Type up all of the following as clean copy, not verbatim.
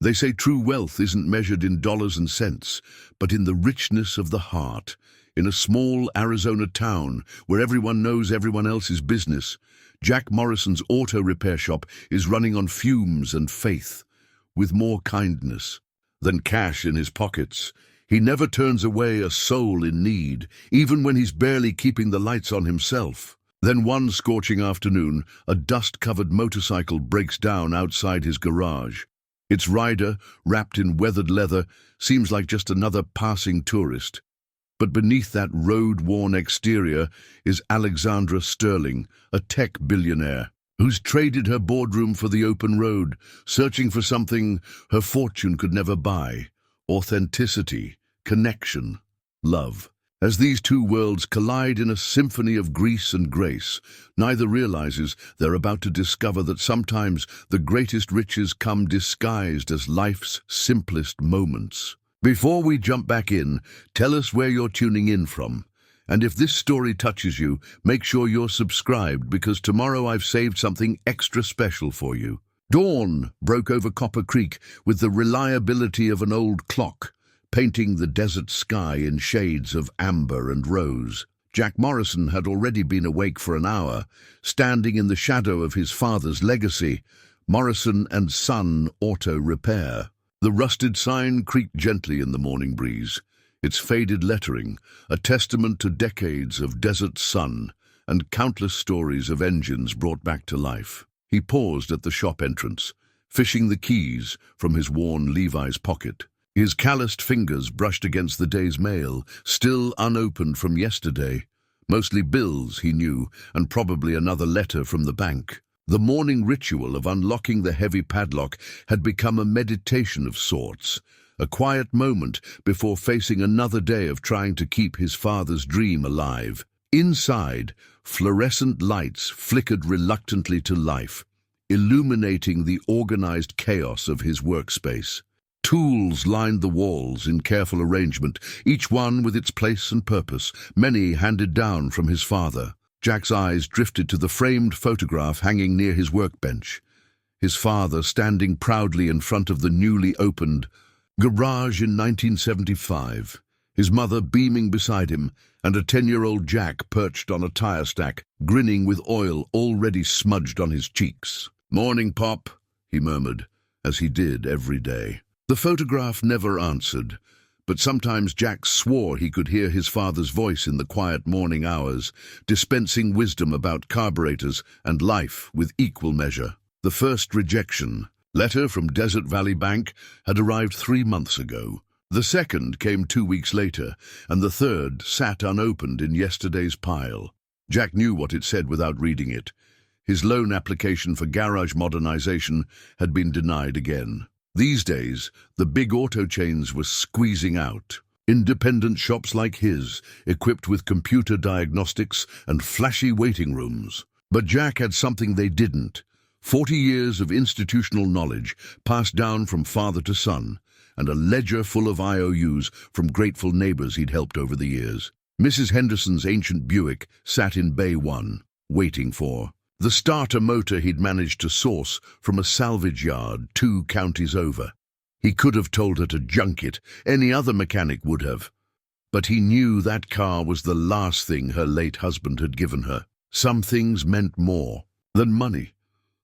They say true wealth isn't measured in dollars and cents, but in the richness of the heart. In a small Arizona town where everyone knows everyone else's business, Jack Morrison's auto repair shop is running on fumes and faith. With more kindness than cash in his pockets, he never turns away a soul in need, even when he's barely keeping the lights on himself. Then one scorching afternoon, a dust-covered motorcycle breaks down outside his garage. Its rider, wrapped in weathered leather, seems like just another passing tourist. But beneath that road-worn exterior is Alexandra Sterling, a tech billionaire, who's traded her boardroom for the open road, searching for something her fortune could never buy: authenticity, connection, love. As these two worlds collide in a symphony of grease and grace, neither realizes they're about to discover that sometimes the greatest riches come disguised as life's simplest moments. Before we jump back in, tell us where you're tuning in from. And if this story touches you, make sure you're subscribed, because tomorrow I've saved something extra special for you. Dawn broke over Copper Creek with the reliability of an old clock, painting the desert sky in shades of amber and rose. Jack Morrison had already been awake for an hour, standing in the shadow of his father's legacy, Morrison and Son Auto Repair. The rusted sign creaked gently in the morning breeze, its faded lettering a testament to decades of desert sun and countless stories of engines brought back to life. He paused at the shop entrance, fishing the keys from his worn Levi's pocket. His calloused fingers brushed against the day's mail, still unopened from yesterday. Mostly bills, he knew, and probably another letter from the bank. The morning ritual of unlocking the heavy padlock had become a meditation of sorts, a quiet moment before facing another day of trying to keep his father's dream alive. Inside, fluorescent lights flickered reluctantly to life, illuminating the organized chaos of his workspace. Tools lined the walls in careful arrangement, each one with its place and purpose, many handed down from his father. Jack's eyes drifted to the framed photograph hanging near his workbench, his father standing proudly in front of the newly opened garage in 1975, his mother beaming beside him, and a 10-year-old Jack perched on a tire stack, grinning with oil already smudged on his cheeks. "Morning, Pop," he murmured, as he did every day. The photograph never answered, but sometimes Jack swore he could hear his father's voice in the quiet morning hours, dispensing wisdom about carburetors and life with equal measure. The first rejection letter from Desert Valley Bank had arrived 3 months ago. The second came 2 weeks later, and the third sat unopened in yesterday's pile. Jack knew what it said without reading it. His loan application for garage modernization had been denied again. These days, the big auto chains were squeezing out independent shops like his, equipped with computer diagnostics and flashy waiting rooms. But Jack had something they didn't: 40 years of institutional knowledge passed down from father to son, and a ledger full of IOUs from grateful neighbors he'd helped over the years. Mrs. Henderson's ancient Buick sat in Bay 1, waiting for the starter motor he'd managed to source from a salvage yard 2 counties over. He could have told her to junk it, any other mechanic would have. But he knew that car was the last thing her late husband had given her. Some things meant more than money.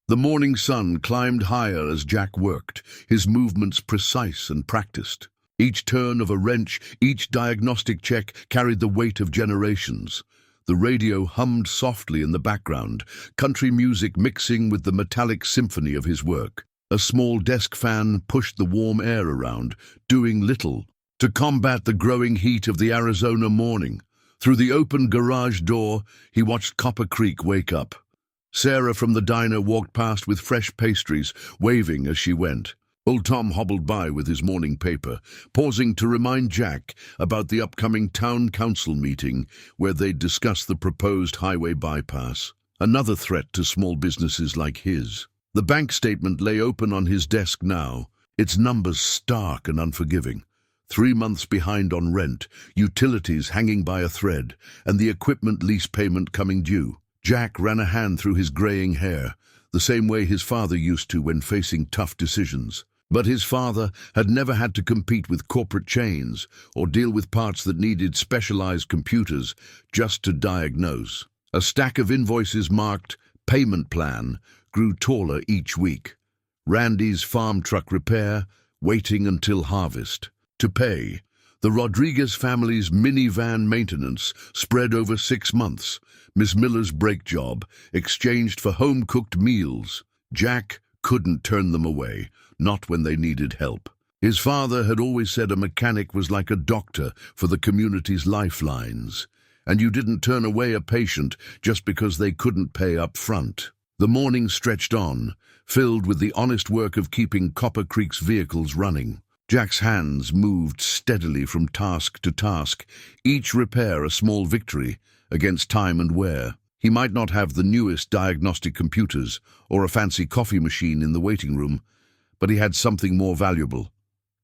The morning sun climbed higher as Jack worked, his movements precise and practiced. Each turn of a wrench, each diagnostic check carried the weight of generations. The radio hummed softly in the background, country music mixing with the metallic symphony of his work. A small desk fan pushed the warm air around, doing little to combat the growing heat of the Arizona morning. Through the open garage door, he watched Copper Creek wake up. Sarah from the diner walked past with fresh pastries, waving as she went. Old Tom hobbled by with his morning paper, pausing to remind Jack about the upcoming town council meeting where they'd discuss the proposed highway bypass, another threat to small businesses like his. The bank statement lay open on his desk now, its numbers stark and unforgiving. 3 months behind on rent, utilities hanging by a thread, and the equipment lease payment coming due. Jack ran a hand through his graying hair, the same way his father used to when facing tough decisions. But his father had never had to compete with corporate chains or deal with parts that needed specialized computers just to diagnose. A stack of invoices marked "Payment Plan" grew taller each week. Randy's farm truck repair, waiting until harvest. To pay, the Rodriguez family's minivan maintenance spread over 6 months. Miss Miller's brake job, exchanged for home-cooked meals. Jack couldn't turn them away, not when they needed help. His father had always said a mechanic was like a doctor for the community's lifelines, and you didn't turn away a patient just because they couldn't pay up front. The morning stretched on, filled with the honest work of keeping Copper Creek's vehicles running. Jack's hands moved steadily from task to task, each repair a small victory against time and wear. He might not have the newest diagnostic computers or a fancy coffee machine in the waiting room, but he had something more valuable: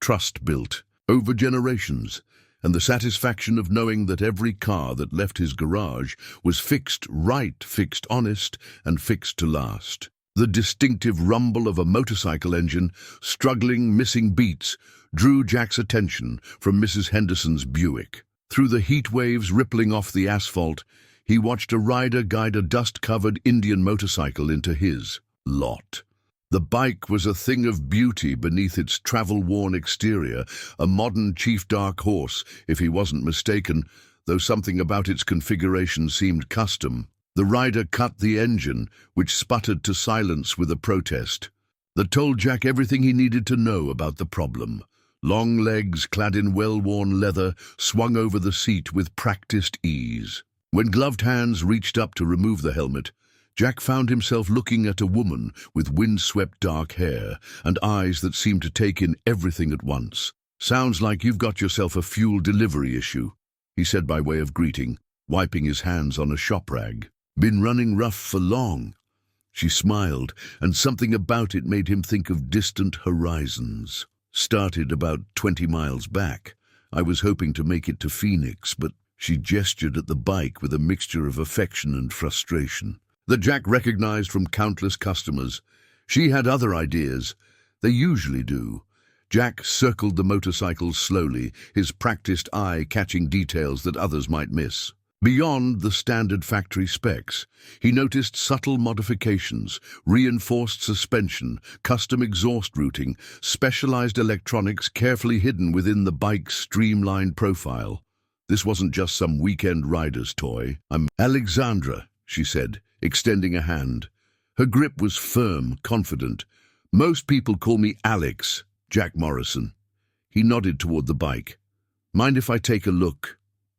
trust built over generations, and the satisfaction of knowing that every car that left his garage was fixed right, fixed honest, and fixed to last. The distinctive rumble of a motorcycle engine, struggling, missing beats, drew Jack's attention from Mrs. Henderson's Buick. Through the heat waves rippling off the asphalt, he watched a rider guide a dust-covered Indian motorcycle into his lot. The bike was a thing of beauty beneath its travel-worn exterior, a modern chief dark horse, if he wasn't mistaken, though something about its configuration seemed custom. The rider cut the engine, which sputtered to silence with a protest. That told Jack everything he needed to know about the problem. Long legs, clad in well-worn leather, swung over the seat with practiced ease. When gloved hands reached up to remove the helmet, Jack found himself looking at a woman with wind-swept dark hair and eyes that seemed to take in everything at once. "Sounds like you've got yourself a fuel delivery issue," he said by way of greeting, wiping his hands on a shop rag. "Been running rough for long." She smiled, and something about it made him think of distant horizons. "Started about 20 miles back. I was hoping to make it to Phoenix, but..." She gestured at the bike with a mixture of affection and frustration that Jack recognized from countless customers. She had other ideas. They usually do. Jack circled the motorcycle slowly, his practiced eye catching details that others might miss. Beyond the standard factory specs, he noticed subtle modifications: reinforced suspension, custom exhaust routing, specialized electronics carefully hidden within the bike's streamlined profile. This wasn't just some weekend rider's toy. "I'm Alexandra," she said, extending a hand. Her grip was firm, confident. "Most people call me Alex, Jack Morrison." He nodded toward the bike. "Mind if I take a look?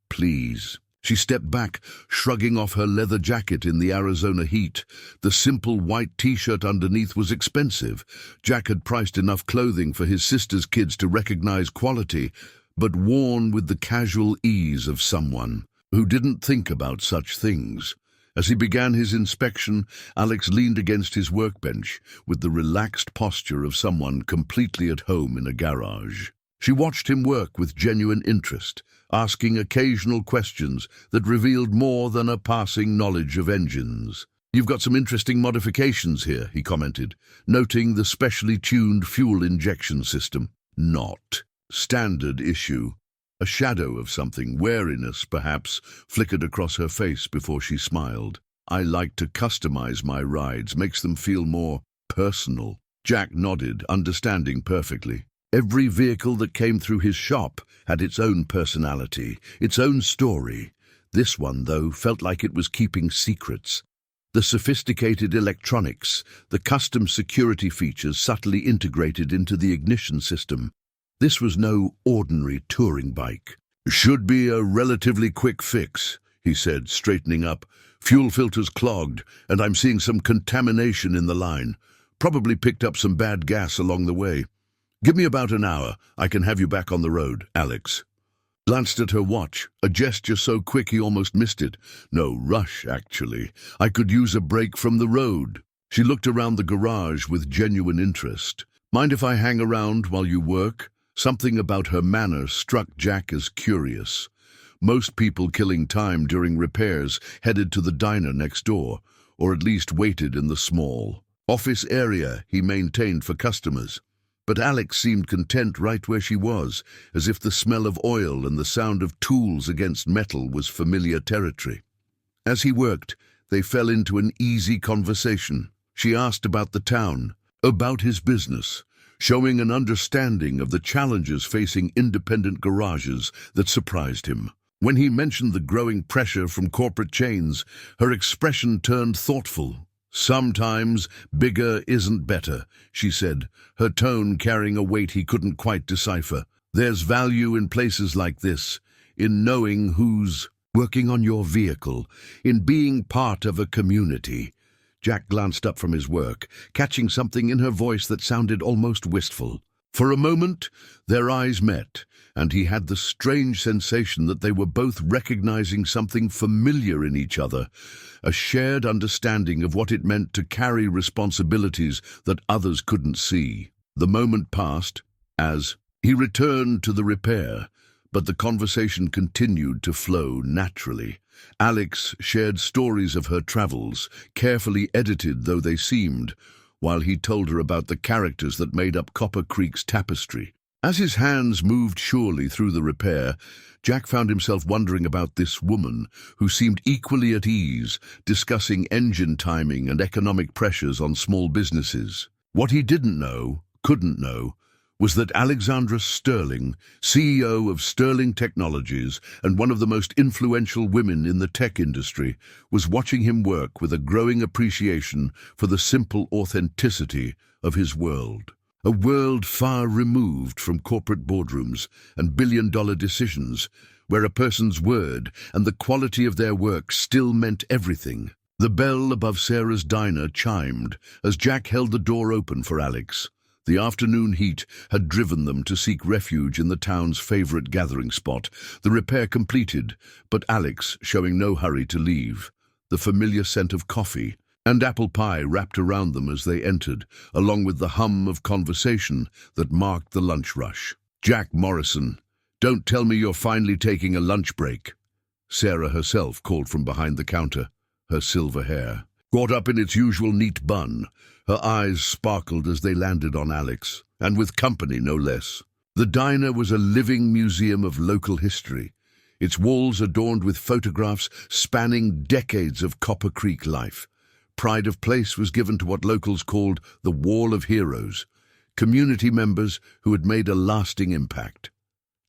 Please." She stepped back, shrugging off her leather jacket in the Arizona heat. The simple white t-shirt underneath was expensive. Jack had priced enough clothing for his sister's kids to recognize quality, but worn with the casual ease of someone who didn't think about such things. As he began his inspection, Alex leaned against his workbench with the relaxed posture of someone completely at home in a garage. She watched him work with genuine interest, asking occasional questions that revealed more than a passing knowledge of engines. "You've got some interesting modifications here," he commented, noting the specially tuned fuel injection system. "Not standard issue." A shadow of something, wariness perhaps, flickered across her face before she smiled. "I like to customize my rides, makes them feel more personal." Jack nodded, understanding perfectly. Every vehicle that came through his shop had its own personality, its own story. This one, though, felt like it was keeping secrets. The sophisticated electronics, the custom security features subtly integrated into the ignition system. This was no ordinary touring bike. "Should be a relatively quick fix," he said, straightening up. "Fuel filter's clogged, and I'm seeing some contamination in the line. Probably picked up some bad gas along the way. Give me about an hour. I can have you back on the road, Alex." Glanced at her watch, a gesture so quick he almost missed it. "No rush, actually. I could use a break from the road." She looked around the garage with genuine interest. "Mind if I hang around while you work?" Something about her manner struck Jack as curious. Most people killing time during repairs headed to the diner next door, or at least waited in the small office area he maintained for customers. But Alex seemed content right where she was, as if the smell of oil and the sound of tools against metal was familiar territory. As he worked, they fell into an easy conversation. She asked about the town, about his business, showing an understanding of the challenges facing independent garages that surprised him. When he mentioned the growing pressure from corporate chains, her expression turned thoughtful. "Sometimes bigger isn't better," she said, her tone carrying a weight he couldn't quite decipher. "There's value in places like this, in knowing who's working on your vehicle, in being part of a community." Jack glanced up from his work, catching something in her voice that sounded almost wistful. For a moment, their eyes met, and he had the strange sensation that they were both recognizing something familiar in each other, a shared understanding of what it meant to carry responsibilities that others couldn't see. The moment passed as he returned to the repair, but the conversation continued to flow naturally. Alex shared stories of her travels, carefully edited though they seemed, while he told her about the characters that made up Copper Creek's tapestry. As his hands moved surely through the repair, Jack found himself wondering about this woman, who seemed equally at ease, discussing engine timing and economic pressures on small businesses. What he didn't know, couldn't know, was that Alexandra Sterling, CEO of Sterling Technologies and one of the most influential women in the tech industry, was watching him work with a growing appreciation for the simple authenticity of his world. A world far removed from corporate boardrooms and billion-dollar decisions, where a person's word and the quality of their work still meant everything. The bell above Sarah's diner chimed as Jack held the door open for Alex. The afternoon heat had driven them to seek refuge in the town's favorite gathering spot, the repair completed, but Alex showing no hurry to leave. The familiar scent of coffee and apple pie wrapped around them as they entered, along with the hum of conversation that marked the lunch rush. "Jack Morrison, don't tell me you're finally taking a lunch break," Sarah herself called from behind the counter, her silver hair caught up in its usual neat bun. Her eyes sparkled as they landed on Alex, and with company no less. The diner was a living museum of local history, its walls adorned with photographs spanning decades of Copper Creek life. Pride of place was given to what locals called the Wall of Heroes, community members who had made a lasting impact.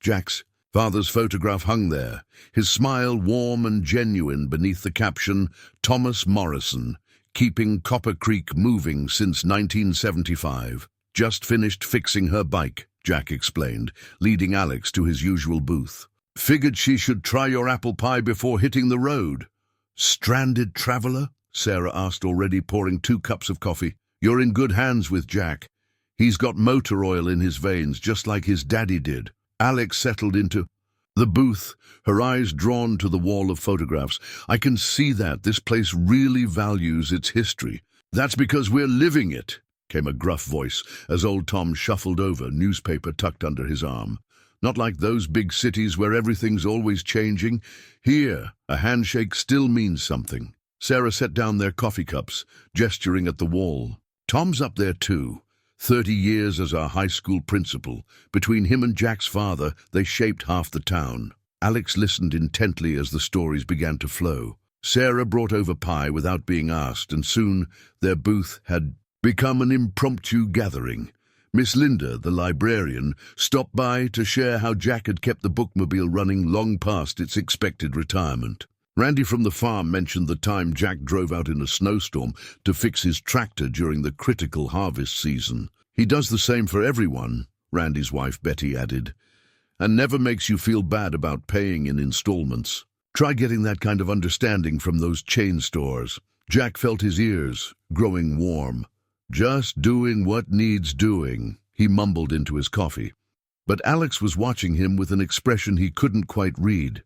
Jack's father's photograph hung there, his smile warm and genuine beneath the caption, "Thomas Morrison, keeping Copper Creek moving since 1975. Just finished fixing her bike," Jack explained, leading Alex to his usual booth. "Figured she should try your apple pie before hitting the road." "Stranded traveler?" Sarah asked, already pouring 2 cups of coffee. "You're in good hands with Jack. He's got motor oil in his veins, just like his daddy did." Alex settled into the booth, her eyes drawn to the wall of photographs. "I can see that this place really values its history." "That's because we're living it," came a gruff voice as old Tom shuffled over, newspaper tucked under his arm. "Not like those big cities where everything's always changing. Here, a handshake still means something." Sarah set down their coffee cups, gesturing at the wall. "Tom's up there too. 30 years as our high school principal. Between him and Jack's father, they shaped half the town." Alex listened intently as the stories began to flow. Sarah brought over pie without being asked, and soon their booth had become an impromptu gathering. Miss Linda, the librarian, stopped by to share how Jack had kept the bookmobile running long past its expected retirement. Randy from the farm mentioned the time Jack drove out in a snowstorm to fix his tractor during the critical harvest season. "He does the same for everyone," Randy's wife Betty added, "and never makes you feel bad about paying in installments. Try getting that kind of understanding from those chain stores." Jack felt his ears growing warm. "Just doing what needs doing," he mumbled into his coffee. But Alex was watching him with an expression he couldn't quite read.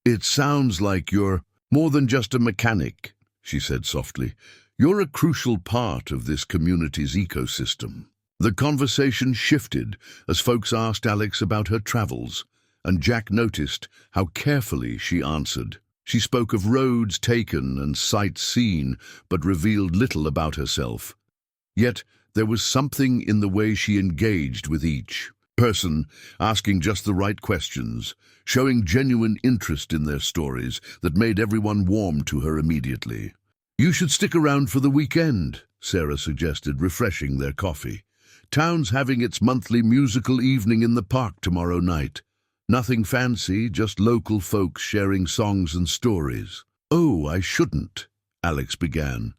"It sounds like you're more than just a mechanic," she said softly. "You're a crucial part of this community's ecosystem." The conversation shifted as folks asked Alex about her travels, and Jack noticed how carefully she answered. She spoke of roads taken and sights seen, but revealed little about herself. Yet There was something in the way she engaged with each person, asking just the right questions, showing genuine interest in their stories that made everyone warm to her immediately. "You should stick around for the weekend," Sarah suggested, refreshing their coffee. "Town's having its monthly musical evening in the park tomorrow night. Nothing fancy, just local folks sharing songs and stories." "Oh, I shouldn't," Alex began,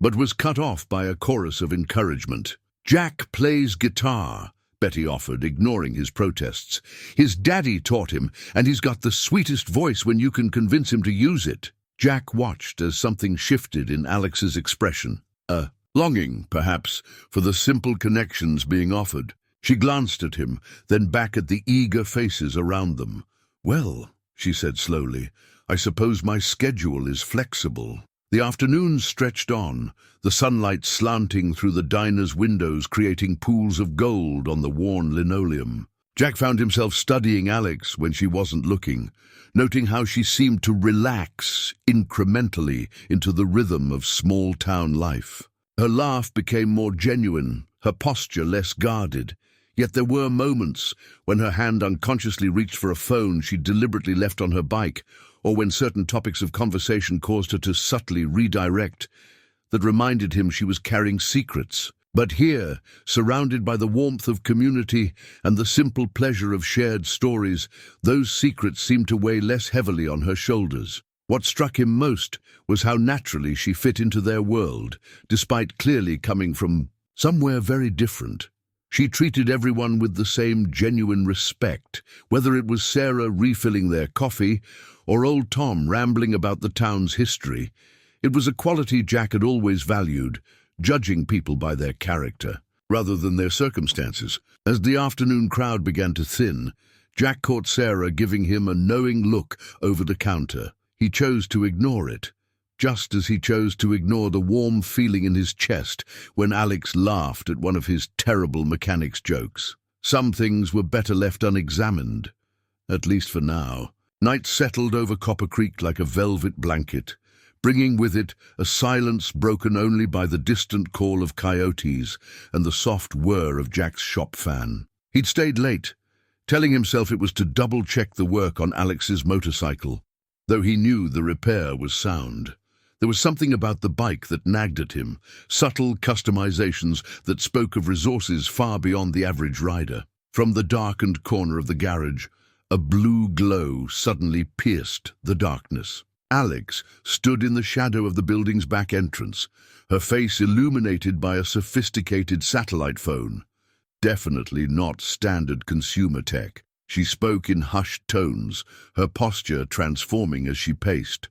but was cut off by a chorus of encouragement. "Jack plays guitar," Betty offered, ignoring his protests. "His daddy taught him, and he's got the sweetest voice when you can convince him to use it." Jack watched as something shifted in Alex's expression. A longing, perhaps, for the simple connections being offered. She glanced at him, then back at the eager faces around them. "Well," she said slowly, "I suppose my schedule is flexible." The afternoon stretched on, the sunlight slanting through the diner's windows, creating pools of gold on the worn linoleum. Jack found himself studying Alex when she wasn't looking, noting how she seemed to relax incrementally into the rhythm of small-town life. Her laugh became more genuine, her posture less guarded. Yet there were moments when her hand unconsciously reached for a phone she'd deliberately left on her bike, or when certain topics of conversation caused her to subtly redirect, that reminded him she was carrying secrets. But here, surrounded by the warmth of community and the simple pleasure of shared stories, those secrets seemed to weigh less heavily on her shoulders. What struck him most was how naturally she fit into their world, despite clearly coming from somewhere very different. She treated everyone with the same genuine respect, whether it was Sarah refilling their coffee or old Tom rambling about the town's history. It was a quality Jack had always valued, judging people by their character, rather than their circumstances. As the afternoon crowd began to thin, Jack caught Sarah giving him a knowing look over the counter. He chose to ignore it, just as he chose to ignore the warm feeling in his chest when Alex laughed at one of his terrible mechanics jokes. Some things were better left unexamined, at least for now. Night settled over Copper Creek like a velvet blanket, bringing with it a silence broken only by the distant call of coyotes and the soft whir of Jack's shop fan. He'd stayed late, telling himself it was to double-check the work on Alex's motorcycle, though he knew the repair was sound. There was something about the bike that nagged at him, subtle customizations that spoke of resources far beyond the average rider. From the darkened corner of the garage, a blue glow suddenly pierced the darkness. Alex stood in the shadow of the building's back entrance, her face illuminated by a sophisticated satellite phone. Definitely not standard consumer tech. She spoke in hushed tones, her posture transforming as she paced.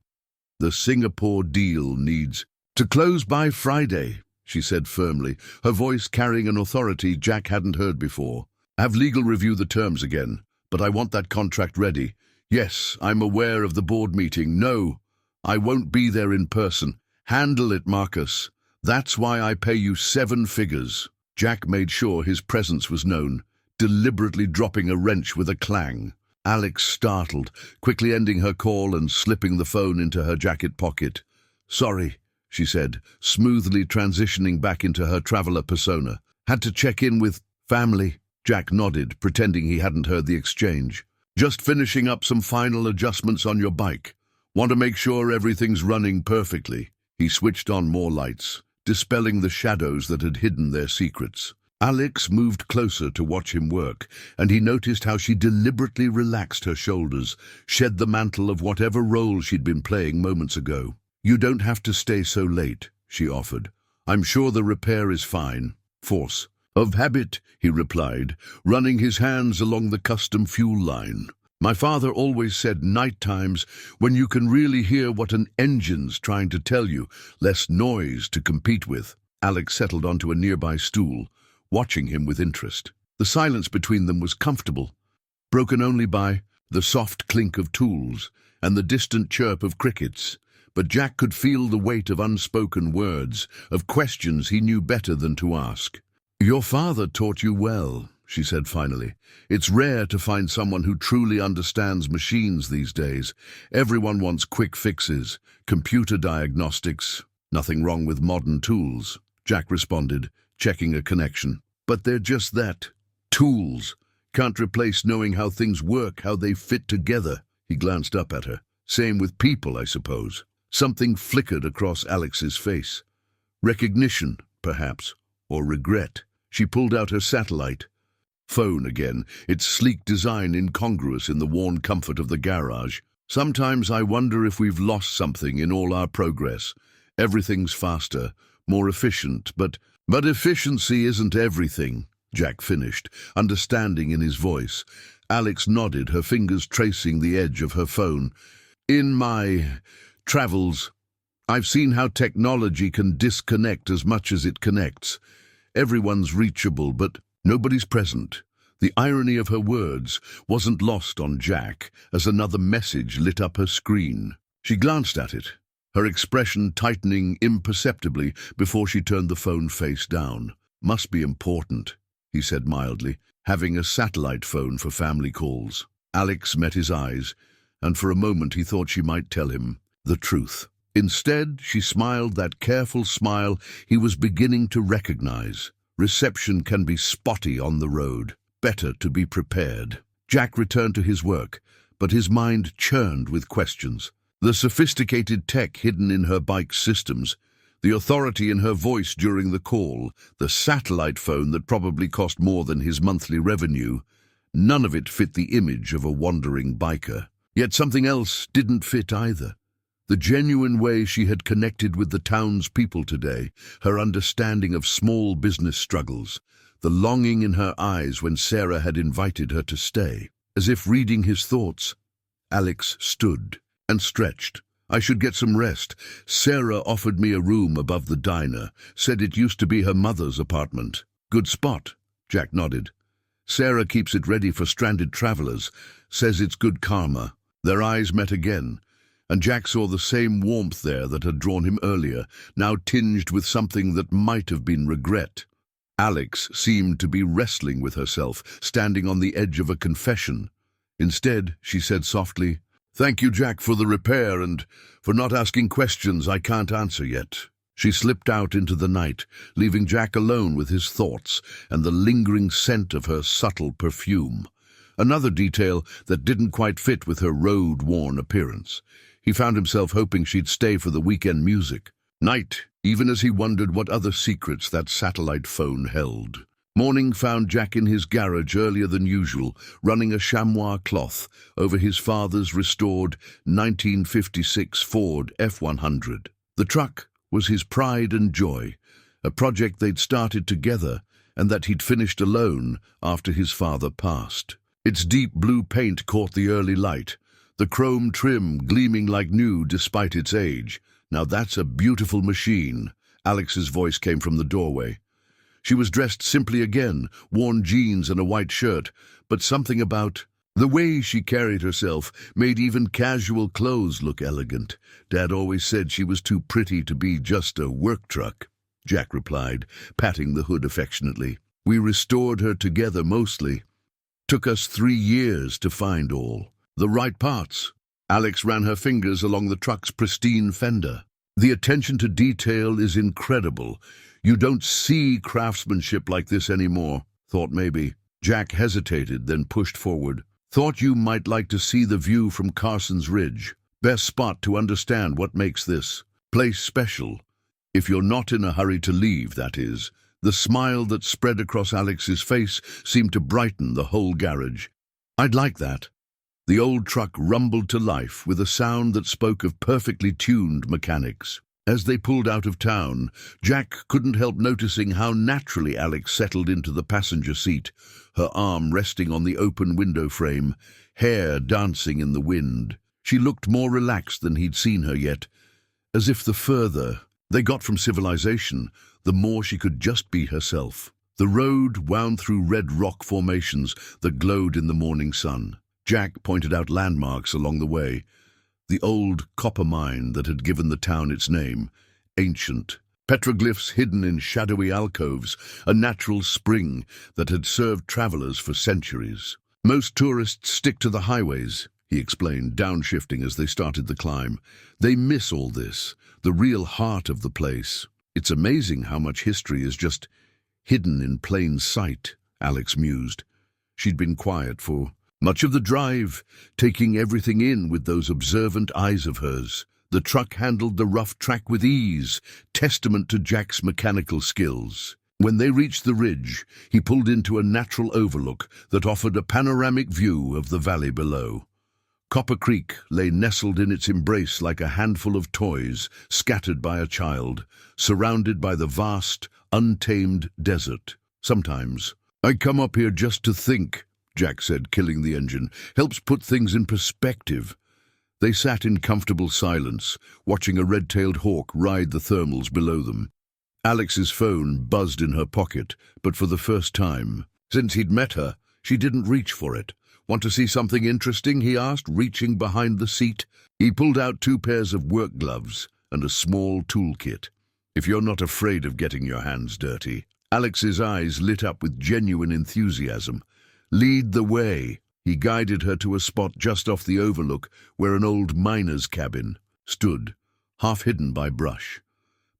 "The Singapore deal needs to close by Friday," she said firmly, her voice carrying an authority Jack hadn't heard before. "Have legal review the terms again, but I want that contract ready. Yes, I'm aware of the board meeting. No, I won't be there in person. Handle it, Marcus. That's why I pay you 7 figures. Jack made sure his presence was known, deliberately dropping a wrench with a clang. Alex startled, quickly ending her call and slipping the phone into her jacket pocket. "Sorry," she said, smoothly transitioning back into her traveler persona. "Had to check in with family." Jack nodded, pretending he hadn't heard the exchange. "Just finishing up some final adjustments on your bike. Want to make sure everything's running perfectly." He switched on more lights, dispelling the shadows that had hidden their secrets. Alex moved closer to watch him work, and he noticed how she deliberately relaxed her shoulders, shed the mantle of whatever role she'd been playing moments ago. "You don't have to stay so late," she offered. "I'm sure the repair is fine." "Force of habit," he replied, running his hands along the custom fuel line. "My father always said night times, when you can really hear what an engine's trying to tell you, less noise to compete with." Alex settled onto a nearby stool, watching him with interest. The silence between them was comfortable, broken only by the soft clink of tools and the distant chirp of crickets. But Jack could feel the weight of unspoken words, of questions he knew better than to ask. "Your father taught you well," she said finally. "It's rare to find someone who truly understands machines these days. Everyone wants quick fixes, computer diagnostics. Nothing wrong with modern tools," Jack responded, checking a connection. But they're just that. Tools. Can't replace knowing how things work, how they fit together. He glanced up at her. Same with people, I suppose. Something flickered across Alex's face. Recognition, perhaps, or regret. She pulled out her satellite phone again, its sleek design incongruous in the worn comfort of the garage. Sometimes I wonder if we've lost something in all our progress. Everything's faster, more efficient, but efficiency isn't everything, Jack finished, understanding in his voice. Alex nodded, her fingers tracing the edge of her phone. In my travels, I've seen how technology can disconnect as much as it connects. Everyone's reachable, but nobody's present. The irony of her words wasn't lost on Jack as another message lit up her screen. She glanced at it, her expression tightening imperceptibly before she turned the phone face down. Must be important, he said mildly, having a satellite phone for family calls. Alex met his eyes, and for a moment he thought she might tell him the truth. Instead, she smiled that careful smile he was beginning to recognize. Reception can be spotty on the road. Better to be prepared. Jack returned to his work, but his mind churned with questions. The sophisticated tech hidden in her bike's systems, the authority in her voice during the call, the satellite phone that probably cost more than his monthly revenue, none of it fit the image of a wandering biker. Yet something else didn't fit either. The genuine way she had connected with the town's people today, her understanding of small business struggles, the longing in her eyes when Sarah had invited her to stay. As if reading his thoughts, Alex stood and stretched. I should get some rest. Sarah offered me a room above the diner, said it used to be her mother's apartment. Good spot, Jack nodded. Sarah keeps it ready for stranded travelers, says it's good karma. Their eyes met again, and Jack saw the same warmth there that had drawn him earlier, now tinged with something that might have been regret. Alex seemed to be wrestling with herself, standing on the edge of a confession. Instead, she said softly, "Thank you, Jack, for the repair and for not asking questions I can't answer yet." She slipped out into the night, leaving Jack alone with his thoughts and the lingering scent of her subtle perfume. Another detail that didn't quite fit with her road-worn appearance. He found himself hoping she'd stay for the weekend music. Night, even as he wondered what other secrets that satellite phone held. Morning found Jack in his garage earlier than usual, running a chamois cloth over his father's restored 1956 Ford F100. The truck was his pride and joy, a project they'd started together and that he'd finished alone after his father passed. Its deep blue paint caught the early light, the chrome trim gleaming like new despite its age. "Now that's a beautiful machine," Alex's voice came from the doorway. She was dressed simply again, worn jeans and a white shirt, but something about the way she carried herself made even casual clothes look elegant. Dad always said she was too pretty to be just a work truck, Jack replied, patting the hood affectionately. "We restored her together mostly. Took us 3 years to find all the right parts." Alex ran her fingers along the truck's pristine fender. "The attention to detail is incredible. You don't see craftsmanship like this anymore." "Thought maybe." Jack hesitated, then pushed forward. "Thought you might like to see the view from Carson's Ridge. Best spot to understand what makes this place special. If you're not in a hurry to leave, that is." The smile that spread across Alex's face seemed to brighten the whole garage. "I'd like that." The old truck rumbled to life with a sound that spoke of perfectly tuned mechanics. As they pulled out of town, Jack couldn't help noticing how naturally Alex settled into the passenger seat, her arm resting on the open window frame, hair dancing in the wind. She looked more relaxed than he'd seen her yet, as if the further they got from civilization, the more she could just be herself. The road wound through red rock formations that glowed in the morning sun. Jack pointed out landmarks along the way. The old copper mine that had given the town its name, ancient. Petroglyphs hidden in shadowy alcoves, a natural spring that had served travelers for centuries. "Most tourists stick to the highways," he explained, downshifting as they started the climb. "They miss all this, the real heart of the place. It's amazing how much history is just hidden in plain sight, Alex mused. She'd been quiet for much of the drive, taking everything in with those observant eyes of hers. The truck handled the rough track with ease, testament to Jack's mechanical skills. When they reached the ridge, he pulled into a natural overlook that offered a panoramic view of the valley below. Copper Creek lay nestled in its embrace like a handful of toys scattered by a child, surrounded by the vast, untamed desert. Sometimes, "I come up here just to think," Jack said, killing the engine. "Helps put things in perspective." They sat in comfortable silence, watching a red-tailed hawk ride the thermals below them. Alex's phone buzzed in her pocket, but for the first time. Since he'd met her, she didn't reach for it. "Want to see something interesting?" he asked, reaching behind the seat. He pulled out 2 pairs of work gloves and a small toolkit. "If you're not afraid of getting your hands dirty." Alex's eyes lit up with genuine enthusiasm. "Lead the way." He guided her to a spot just off the overlook where an old miner's cabin stood, half hidden by brush.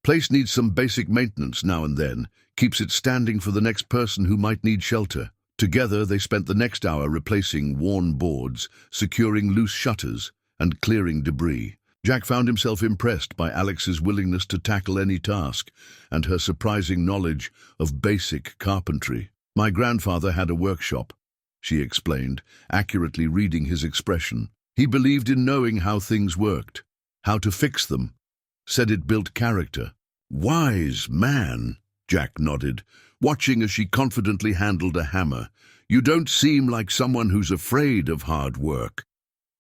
"Place needs some basic maintenance now and then, keeps it standing for the next person who might need shelter." Together they spent the next hour replacing worn boards, securing loose shutters, and clearing debris. Jack found himself impressed by Alex's willingness to tackle any task and her surprising knowledge of basic carpentry. "My grandfather had a workshop," she explained, accurately reading his expression. "He believed in knowing how things worked, how to fix them. Said it built character." "Wise man," Jack nodded, watching as she confidently handled a hammer. "You don't seem like someone who's afraid of hard work."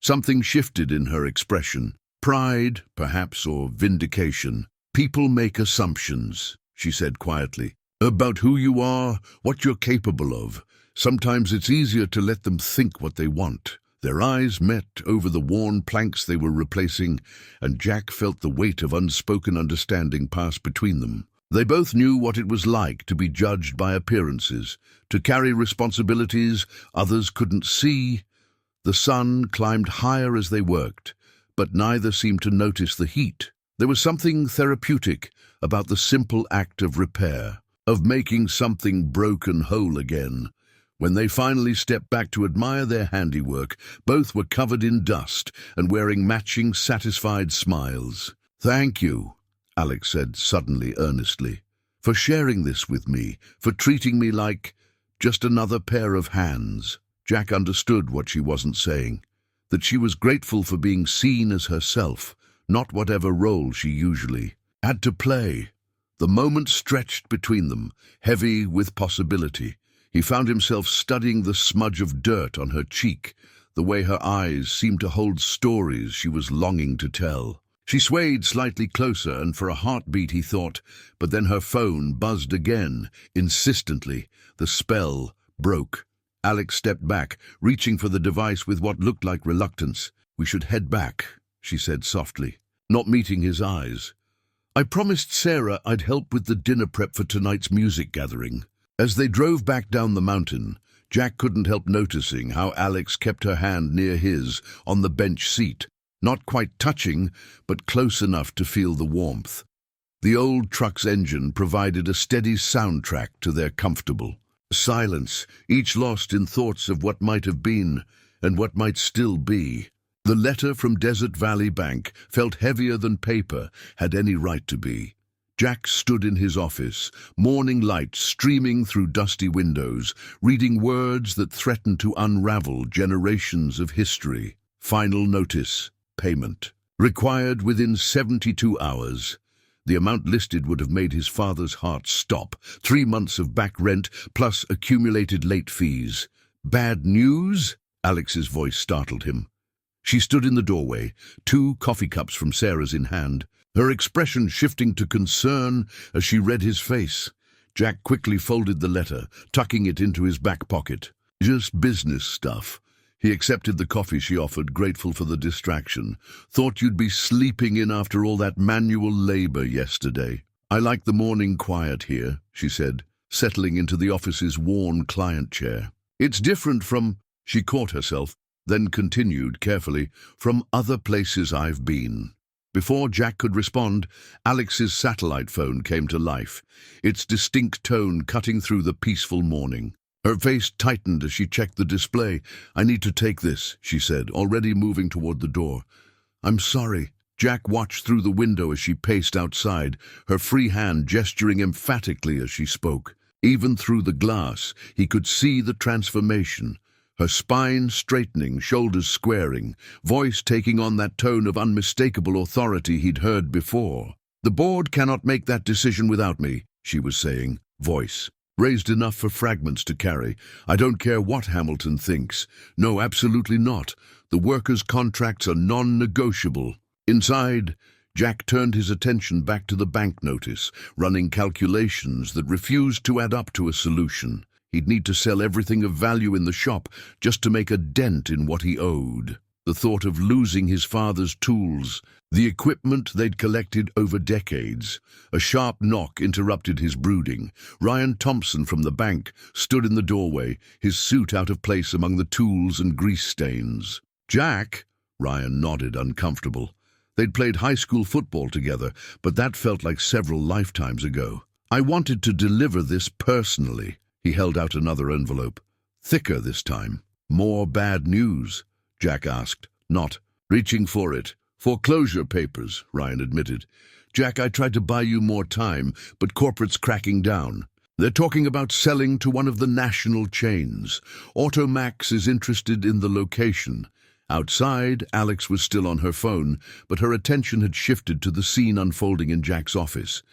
Something shifted in her expression. Pride, perhaps, or vindication. "People make assumptions," she said quietly, "about who you are, what you're capable of. Sometimes it's easier to let them think what they want." Their eyes met over the worn planks they were replacing, and Jack felt the weight of unspoken understanding pass between them. They both knew what it was like to be judged by appearances, to carry responsibilities others couldn't see. The sun climbed higher as they worked, but neither seemed to notice the heat. There was something therapeutic about the simple act of repair, of making something broken whole again. When they finally stepped back to admire their handiwork, both were covered in dust and wearing matching satisfied smiles. "Thank you," Alex said suddenly earnestly, "for sharing this with me, for treating me like just another pair of hands." Jack understood what she wasn't saying, that she was grateful for being seen as herself, not whatever role she usually had to play. The moment stretched between them, heavy with possibility. He found himself studying the smudge of dirt on her cheek, the way her eyes seemed to hold stories she was longing to tell. She swayed slightly closer, and for a heartbeat he thought, but then her phone buzzed again, insistently. The spell broke. Alex stepped back, reaching for the device with what looked like reluctance. "We should head back," she said softly, not meeting his eyes. "I promised Sarah I'd help with the dinner prep for tonight's music gathering." As they drove back down the mountain, Jack couldn't help noticing how Alex kept her hand near his on the bench seat, not quite touching, but close enough to feel the warmth. The old truck's engine provided a steady soundtrack to their comfortable silence, each lost in thoughts of what might have been and what might still be. The letter from Desert Valley Bank felt heavier than paper had any right to be. Jack stood in his office, morning light streaming through dusty windows, reading words that threatened to unravel generations of history. Final notice, payment. Required within 72 hours. The amount listed would have made his father's heart stop. 3 months of back rent, plus accumulated late fees. "Bad news?" Alex's voice startled him. She stood in the doorway, 2 coffee cups from Sarah's in hand, her expression shifting to concern as she read his face. Jack quickly folded the letter, tucking it into his back pocket. "Just business stuff." He accepted the coffee she offered, grateful for the distraction. "Thought you'd be sleeping in after all that manual labor yesterday." "I like the morning quiet here," she said, settling into the office's worn client chair. "It's different from—" She caught herself, then continued carefully, "from other places I've been." Before Jack could respond, Alex's satellite phone came to life, its distinct tone cutting through the peaceful morning. Her face tightened as she checked the display. "I need to take this," she said, already moving toward the door. "I'm sorry." Jack watched through the window as she paced outside, her free hand gesturing emphatically as she spoke. Even through the glass, he could see the transformation. Her spine straightening, shoulders squaring, voice taking on that tone of unmistakable authority he'd heard before. "The board cannot make that decision without me," she was saying, voice raised enough for fragments to carry. "I don't care what Hamilton thinks. No, absolutely not. The workers' contracts are non-negotiable." Inside, Jack turned his attention back to the bank notice, running calculations that refused to add up to a solution. He'd need to sell everything of value in the shop just to make a dent in what he owed. The thought of losing his father's tools, the equipment they'd collected over decades. A sharp knock interrupted his brooding. Ryan Thompson from the bank stood in the doorway, his suit out of place among the tools and grease stains. "Jack?" Ryan nodded, uncomfortable. They'd played high school football together, but that felt like several lifetimes ago. "I wanted to deliver this personally." He held out another envelope. Thicker this time. "More bad news?" Jack asked, not reaching for it. "Foreclosure papers," Ryan admitted. "Jack, I tried to buy you more time, but corporate's cracking down. They're talking about selling to one of the national chains. Automax is interested in the location." Outside, Alex was still on her phone, but her attention had shifted to the scene unfolding in Jack's office.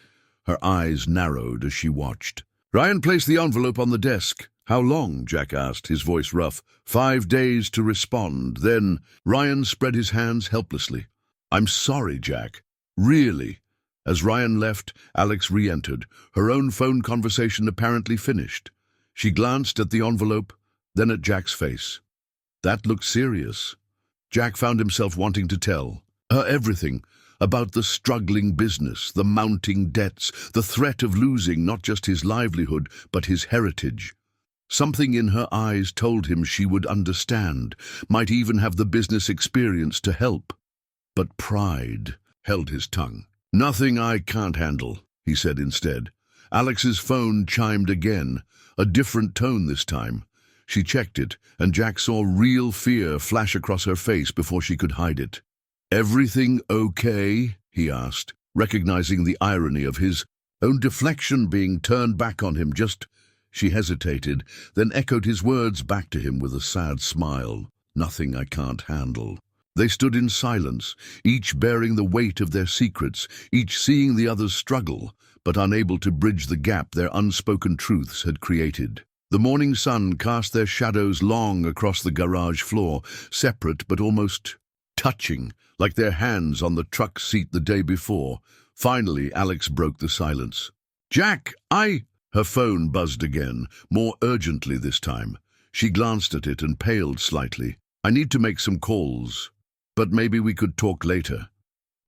Her eyes narrowed as she watched. Ryan placed the envelope on the desk. "How long?" Jack asked, his voice rough. 5 days to respond. Then Ryan spread his hands helplessly. "I'm sorry, Jack. Really." As Ryan left, Alex re-entered, her own phone conversation apparently finished. She glanced at the envelope, then at Jack's face. That looked serious. Jack found himself wanting to tell her everything about the struggling business, the mounting debts, the threat of losing not just his livelihood, but his heritage. Something in her eyes told him she would understand, might even have the business experience to help. But pride held his tongue. "Nothing I can't handle," he said instead. Alex's phone chimed again, a different tone this time. She checked it, and Jack saw real fear flash across her face before she could hide it. "Everything okay?" he asked, recognizing the irony of his own deflection being turned back on him. She hesitated, then echoed his words back to him with a sad smile. "Nothing I can't handle." They stood in silence, each bearing the weight of their secrets, each seeing the other's struggle, but unable to bridge the gap their unspoken truths had created. The morning sun cast their shadows long across the garage floor, separate but almost touching, like their hands on the truck seat the day before. Finally, Alex broke the silence. "Jack, Her phone buzzed again, more urgently this time. She glanced at it and paled slightly. "I need to make some calls, but maybe we could talk later."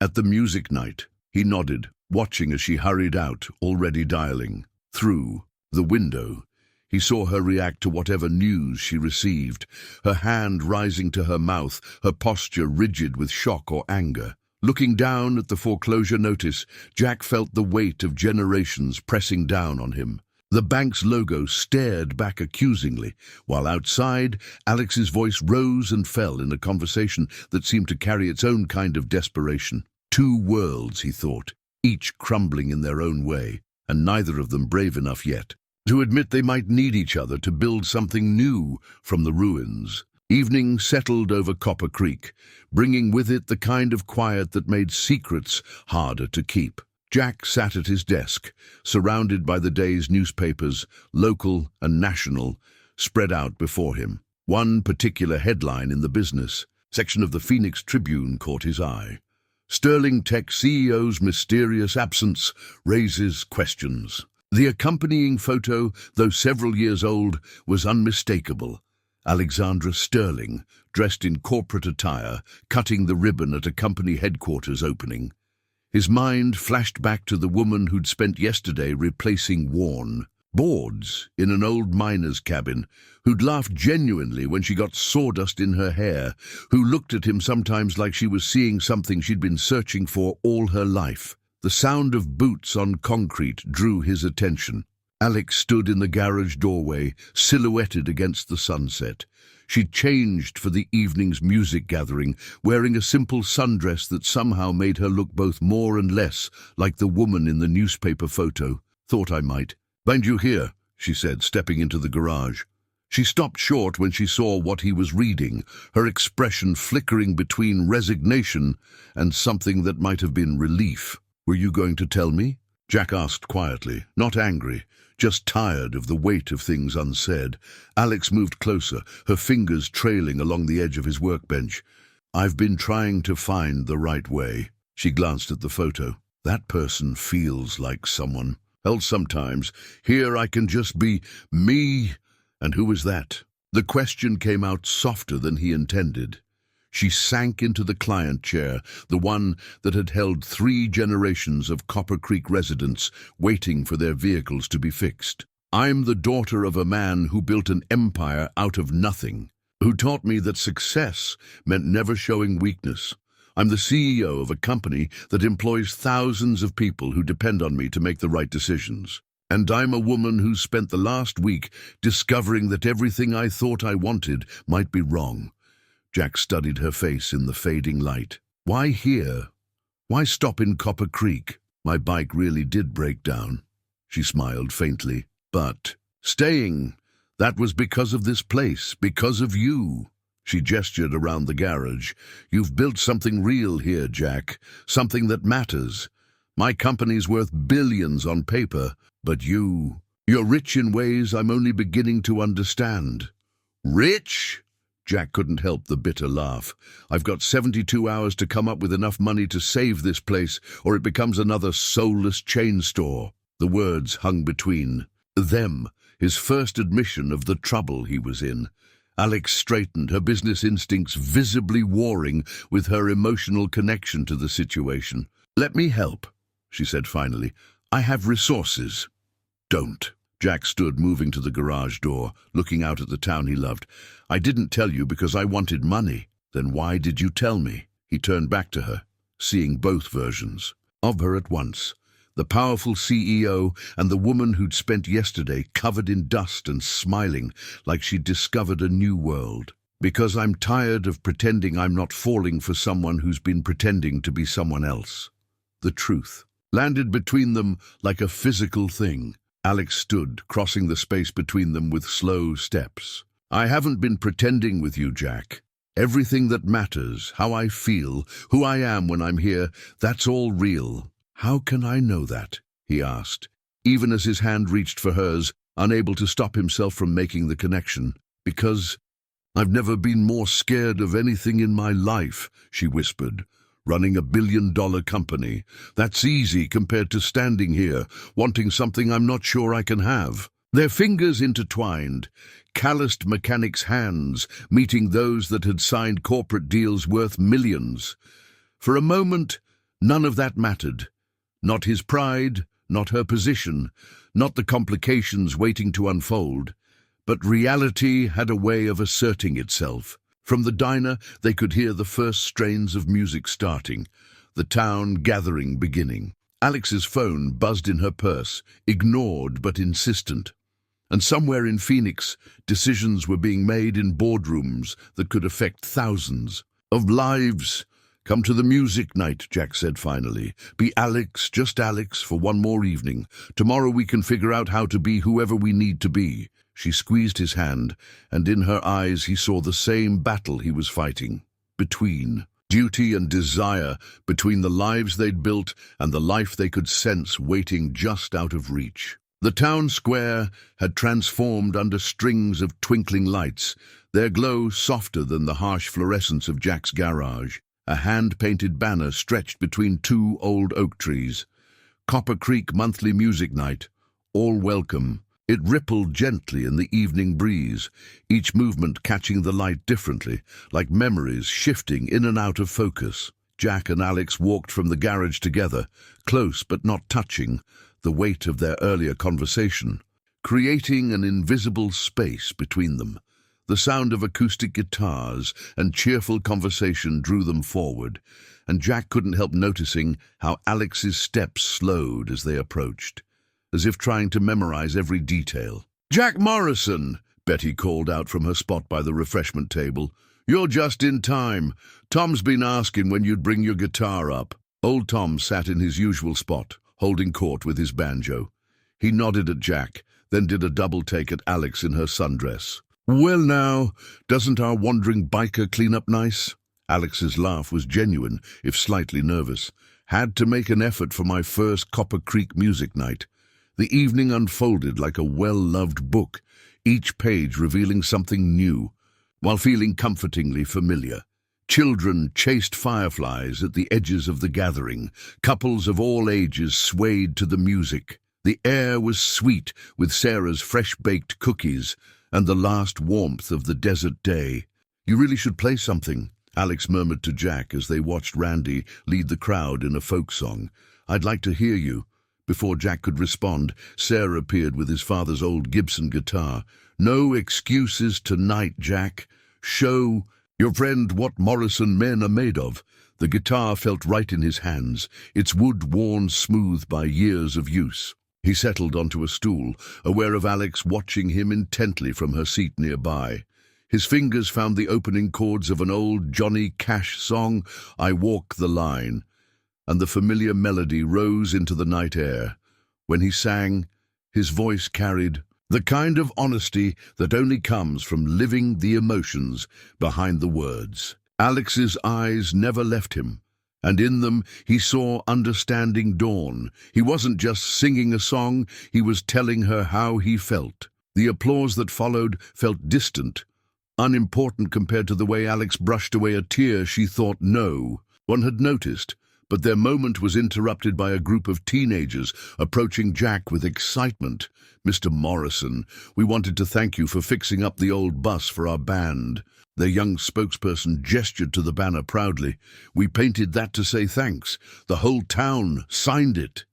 "At the music night," he nodded, watching as she hurried out, already dialing. Through the window, he saw her react to whatever news she received, her hand rising to her mouth, her posture rigid with shock or anger. Looking down at the foreclosure notice, Jack felt the weight of generations pressing down on him. The bank's logo stared back accusingly, while outside, Alex's voice rose and fell in a conversation that seemed to carry its own kind of desperation. Two worlds, he thought, each crumbling in their own way, and neither of them brave enough yet to admit they might need each other to build something new from the ruins. Evening settled over Copper Creek, bringing with it the kind of quiet that made secrets harder to keep. Jack sat at his desk, surrounded by the day's newspapers, local and national, spread out before him. One particular headline in the business section of the Phoenix Tribune caught his eye. Sterling Tech CEO's mysterious absence raises questions. The accompanying photo, though several years old, was unmistakable. Alexandra Sterling, dressed in corporate attire, cutting the ribbon at a company headquarters opening. His mind flashed back to the woman who'd spent yesterday replacing worn, boards in an old miner's cabin, who'd laugh genuinely when she got sawdust in her hair, who looked at him sometimes like she was seeing something she'd been searching for all her life. The sound of boots on concrete drew his attention. Alex stood in the garage doorway, silhouetted against the sunset. She'd changed for the evening's music gathering, wearing a simple sundress that somehow made her look both more and less like the woman in the newspaper photo. "Thought I might. Find you here," she said, stepping into the garage. She stopped short when she saw what he was reading, her expression flickering between resignation and something that might have been relief. "Were you going to tell me?" Jack asked quietly, not angry, just tired of the weight of things unsaid. Alex moved closer, her fingers trailing along the edge of his workbench. "I've been trying to find the right way." She glanced at the photo. "That person feels like someone else sometimes. Here I can just be me. And who is that?" The question came out softer than he intended. She sank into the client chair, the one that had held 3 generations of Copper Creek residents waiting for their vehicles to be fixed. "I'm the daughter of a man who built an empire out of nothing, who taught me that success meant never showing weakness. I'm the CEO of a company that employs thousands of people who depend on me to make the right decisions. And I'm a woman who spent the last week discovering that everything I thought I wanted might be wrong." Jack studied her face in the fading light. "Why here? Why stop in Copper Creek?" "My bike really did break down." She smiled faintly. "But staying, that was because of this place, because of you." She gestured around the garage. "You've built something real here, Jack, something that matters. My company's worth billions on paper, but you're rich in ways I'm only beginning to understand." "Rich?" Jack couldn't help the bitter laugh. "I've got 72 hours to come up with enough money to save this place, or it becomes another soulless chain store." The words hung between them, his first admission of the trouble he was in. Alex straightened, her business instincts visibly warring with her emotional connection to the situation. "Let me help," she said finally. "I have resources." "Don't." Jack stood, moving to the garage door, looking out at the town he loved. "I didn't tell you because I wanted money." "Then why did you tell me?" He turned back to her, seeing both versions of her at once. The powerful CEO and the woman who'd spent yesterday covered in dust and smiling like she'd discovered a new world. "Because I'm tired of pretending I'm not falling for someone who's been pretending to be someone else." The truth landed between them like a physical thing. Alex stood, crossing the space between them with slow steps. "I haven't been pretending with you, Jack. Everything that matters, how I feel, who I am when I'm here, that's all real." "How can I know that?" he asked, even as his hand reached for hers, unable to stop himself from making the connection. "Because I've never been more scared of anything in my life," she whispered. "Running a billion-dollar company, that's easy compared to standing here, wanting something I'm not sure I can have." Their fingers intertwined, calloused mechanics' hands meeting those that had signed corporate deals worth millions. For a moment, none of that mattered. Not his pride, not her position, not the complications waiting to unfold. But reality had a way of asserting itself. From the diner, they could hear the first strains of music starting, the town gathering beginning. Alex's phone buzzed in her purse, ignored but insistent. And somewhere in Phoenix, decisions were being made in boardrooms that could affect thousands of lives. "Come to the music night," Jack said finally. "Be Alex, just Alex, for one more evening. Tomorrow we can figure out how to be whoever we need to be." She squeezed his hand, and in her eyes he saw the same battle he was fighting. Between duty and desire, between the lives they'd built and the life they could sense waiting just out of reach. The town square had transformed under strings of twinkling lights, their glow softer than the harsh fluorescence of Jack's garage. A hand-painted banner stretched between 2 old oak trees. "Copper Creek Monthly Music Night. All welcome." It rippled gently in the evening breeze, each movement catching the light differently, like memories shifting in and out of focus. Jack and Alex walked from the garage together, close but not touching, the weight of their earlier conversation. creating an invisible space between them. The sound of acoustic guitars and cheerful conversation drew them forward, and Jack couldn't help noticing how Alex's steps slowed as they approached, as if trying to memorize every detail. "Jack Morrison!" Betty called out from her spot by the refreshment table. "You're just in time. Tom's been asking when you'd bring your guitar up." Old Tom sat in his usual spot, holding court with his banjo. He nodded at Jack, then did a double take at Alex in her sundress. "Well now, doesn't our wandering biker clean up nice?" Alex's laugh was genuine, if slightly nervous. "Had to make an effort for my first Copper Creek music night." The evening unfolded like a well-loved book, each page revealing something new, while feeling comfortingly familiar. Children chased fireflies at the edges of the gathering. Couples of all ages swayed to the music. The air was sweet with Sarah's fresh-baked cookies and the last warmth of the desert day. "You really should play something," Alex murmured to Jack as they watched Randy lead the crowd in a folk song. "I'd like to hear you." Before Jack could respond, Sarah appeared with his father's old Gibson guitar. "No excuses tonight, Jack. Show your friend what Morrison men are made of." The guitar felt right in his hands, its wood worn smooth by years of use. He settled onto a stool, aware of Alex watching him intently from her seat nearby. His fingers found the opening chords of an old Johnny Cash song, "I Walk the Line," and the familiar melody rose into the night air. When he sang, his voice carried the kind of honesty that only comes from living the emotions behind the words. Alex's eyes never left him, and in them he saw understanding dawn. He wasn't just singing a song, he was telling her how he felt. The applause that followed felt distant, unimportant compared to the way Alex brushed away a tear she thought no one had noticed. But their moment was interrupted by a group of teenagers approaching Jack with excitement. "Mr. Morrison, we wanted to thank you for fixing up the old bus for our band." Their young spokesperson gestured to the banner proudly. "We painted that to say thanks. The whole town signed it."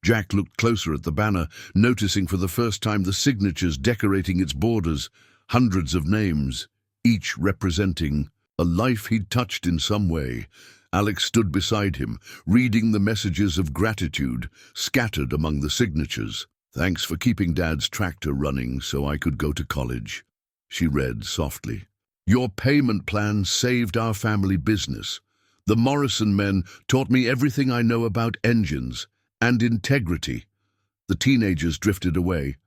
Jack looked closer at the banner, noticing for the first time the signatures decorating its borders. Hundreds of names, each representing a life he'd touched in some way. Alex stood beside him, reading the messages of gratitude scattered among the signatures. "Thanks for keeping Dad's tractor running so I could go to college," she read softly. "Your payment plan saved our family business. The Morrison men taught me everything I know about engines and integrity." The teenagers drifted away,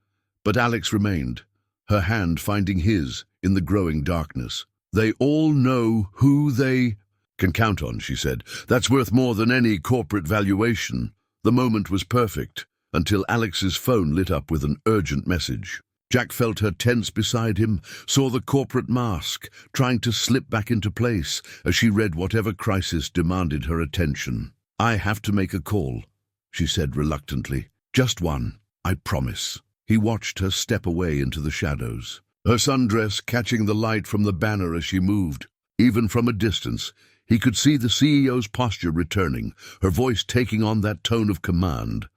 but Alex remained, her hand finding his in the growing darkness. "They all know who they can count on," she said. "That's worth more than any corporate valuation." The moment was perfect, until Alex's phone lit up with an urgent message. Jack felt her tense beside him, saw the corporate mask, trying to slip back into place as she read whatever crisis demanded her attention. "I have to make a call," she said reluctantly. "Just one, I promise." He watched her step away into the shadows, her sundress catching the light from the banner as she moved. Even from a distance, he could see the CEO's posture returning, her voice taking on that tone of command.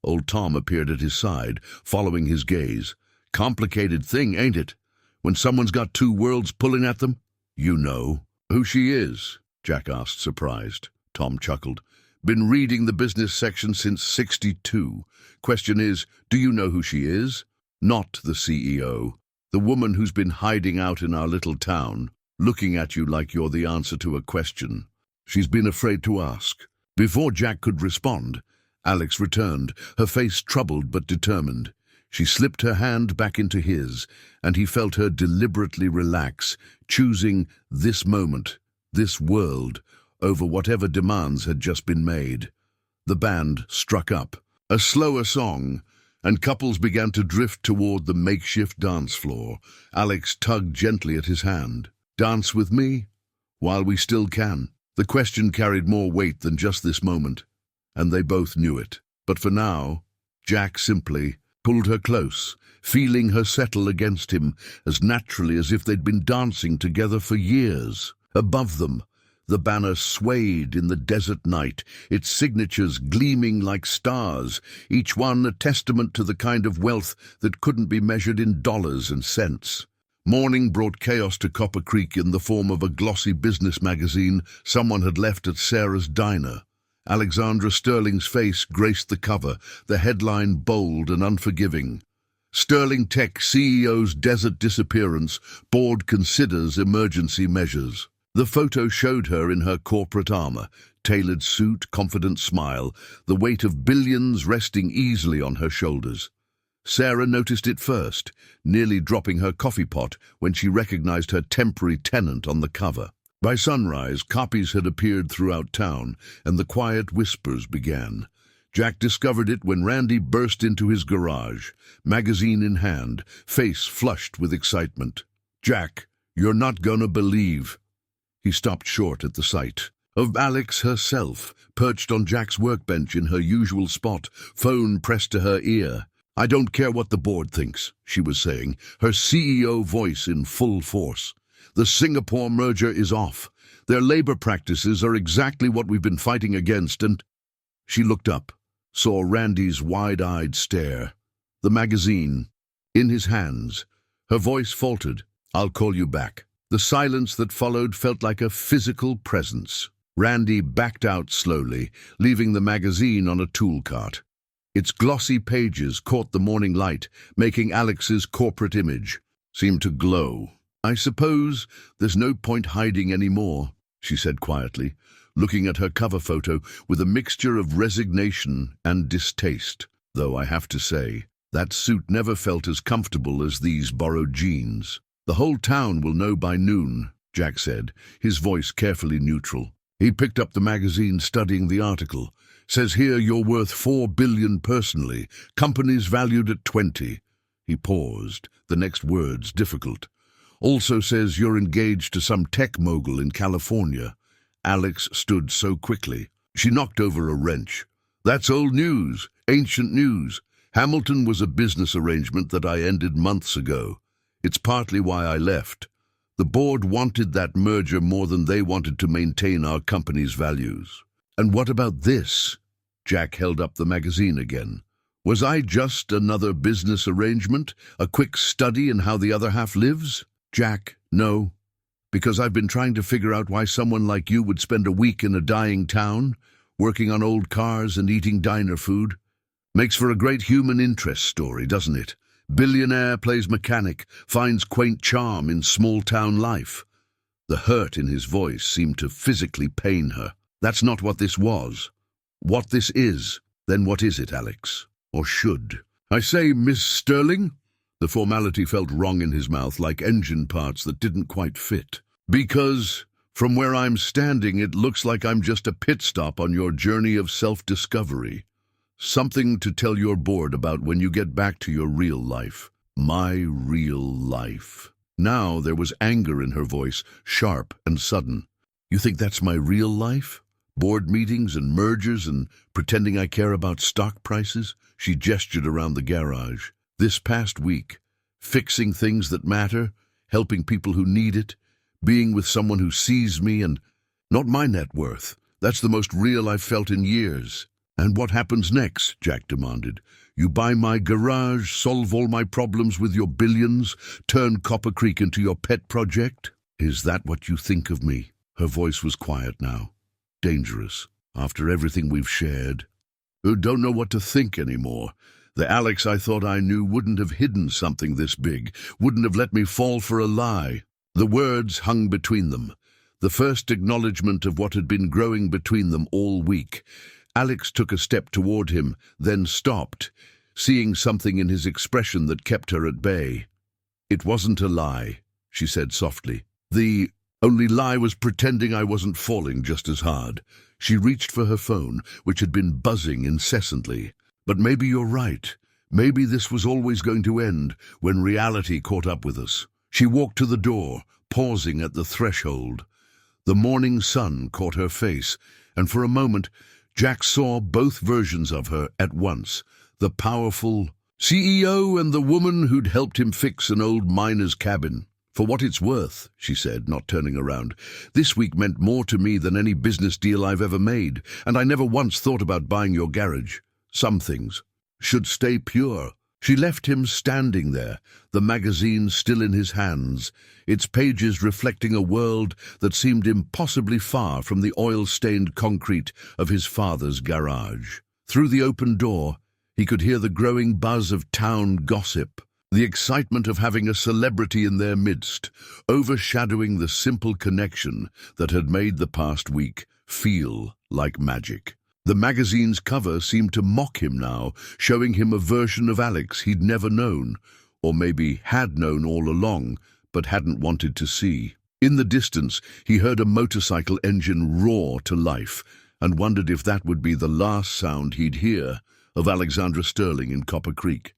Old Tom appeared at his side, following his gaze. "Complicated thing, ain't it? When someone's got two worlds pulling at them?" "You know who she is?" Jack asked, surprised. Tom chuckled. "Been reading the business section since '62. Question is, do you know who she is? Not the CEO. The woman who's been hiding out in our little town, looking at you like you're the answer to a question. She's been afraid to ask." Before Jack could respond, Alex returned, her face troubled but determined. She slipped her hand back into his, and he felt her deliberately relax, choosing this moment, this world, over whatever demands had just been made. The band struck up, a slower song, and couples began to drift toward the makeshift dance floor. Alex tugged gently at his hand. "Dance with me? While we still can." The question carried more weight than just this moment, and they both knew it. But for now, Jack simply pulled her close, feeling her settle against him as naturally as if they'd been dancing together for years. Above them, The banner swayed in the desert night, its signatures gleaming like stars, each one a testament to the kind of wealth that couldn't be measured in dollars and cents. Morning brought chaos to Copper Creek in the form of a glossy business magazine someone had left at Sarah's diner. Alexandra Sterling's face graced the cover, the headline bold and unforgiving. Sterling Tech CEO's desert disappearance, board considers emergency measures. The photo showed her in her corporate armor, tailored suit, confident smile, the weight of billions resting easily on her shoulders. Sarah noticed it first, nearly dropping her coffee pot when she recognized her temporary tenant on the cover. By sunrise, copies had appeared throughout town, and the quiet whispers began. Jack discovered it when Randy burst into his garage, magazine in hand, face flushed with excitement. "Jack, you're not gonna believe." He stopped short at the sight of Alex herself, perched on Jack's workbench in her usual spot, phone pressed to her ear. "I don't care what the board thinks," she was saying, her CEO voice in full force. "The Singapore merger is off. Their labor practices are exactly what we've been fighting against, and—" She looked up, saw Randy's wide-eyed stare, the magazine in his hands. Her voice faltered. "I'll call you back." The silence that followed felt like a physical presence. Randy backed out slowly, leaving the magazine on a tool cart. Its glossy pages caught the morning light, making Alex's corporate image seem to glow. "I suppose there's no point hiding anymore," she said quietly, looking at her cover photo with a mixture of resignation and distaste. "Though I have to say, that suit never felt as comfortable as these borrowed jeans." "The whole town will know by noon," Jack said, his voice carefully neutral. He picked up the magazine, studying the article. "Says here you're worth $4 billion personally, companies valued at 20. He paused, the next words difficult. "Also says you're engaged to some tech mogul in California." Alex stood so quickly. She knocked over a wrench. "That's old news, ancient news. Hamilton was a business arrangement that I ended months ago. It's partly why I left. The board wanted that merger more than they wanted to maintain our company's values." "And what about this?" Jack held up the magazine again. "Was I just another business arrangement, a quick study in how the other half lives?" "Jack, no. Because I've been trying to figure out why someone like you would spend a week in a dying town, working on old cars and eating diner food. Makes for a great human interest story, doesn't it? Billionaire plays mechanic, finds quaint charm in small-town life." The hurt in his voice seemed to physically pain her. "That's not what this was. What this is, then what is it, Alex? Or should?" "I say, Miss Sterling?" The formality felt wrong in his mouth, like engine parts that didn't quite fit. "Because, from where I'm standing, it looks like I'm just a pit stop on your journey of self-discovery. Something to tell your board about when you get back to your real life. My real life." Now there was anger in her voice, sharp and sudden. "You think that's my real life? Board meetings and mergers and pretending I care about stock prices?" She gestured around the garage. "This past week, fixing things that matter, helping people who need it, being with someone who sees me and not my net worth. That's the most real I've felt in years." "And what happens next?" Jack demanded. "You buy my garage, solve all my problems with your billions, turn Copper Creek into your pet project? Is that what you think of me?" Her voice was quiet now. "Dangerous, after everything we've shared. Who don't know what to think anymore. The Alex I thought I knew wouldn't have hidden something this big, wouldn't have let me fall for a lie." The words hung between them, the first acknowledgement of what had been growing between them all week. Alex took a step toward him, then stopped, seeing something in his expression that kept her at bay. "It wasn't a lie," she said softly. "The only lie was pretending I wasn't falling just as hard." She reached for her phone, which had been buzzing incessantly. "But maybe you're right. Maybe this was always going to end when reality caught up with us." She walked to the door, pausing at the threshold. The morning sun caught her face, and for a moment Jack saw both versions of her at once, the powerful CEO and the woman who'd helped him fix an old miner's cabin. For what it's worth, she said, not turning around. This week meant more to me than any business deal I've ever made, and I never once thought about buying your garage. Some things should stay pure. She left him standing there, the magazine still in his hands, its pages reflecting a world that seemed impossibly far from the oil-stained concrete of his father's garage. Through the open door, he could hear the growing buzz of town gossip, the excitement of having a celebrity in their midst, overshadowing the simple connection that had made the past week feel like magic. The magazine's cover seemed to mock him now, showing him a version of Alex he'd never known, or maybe had known all along, but hadn't wanted to see. In the distance, he heard a motorcycle engine roar to life, and wondered if that would be the last sound he'd hear of Alexandra Sterling in Copper Creek.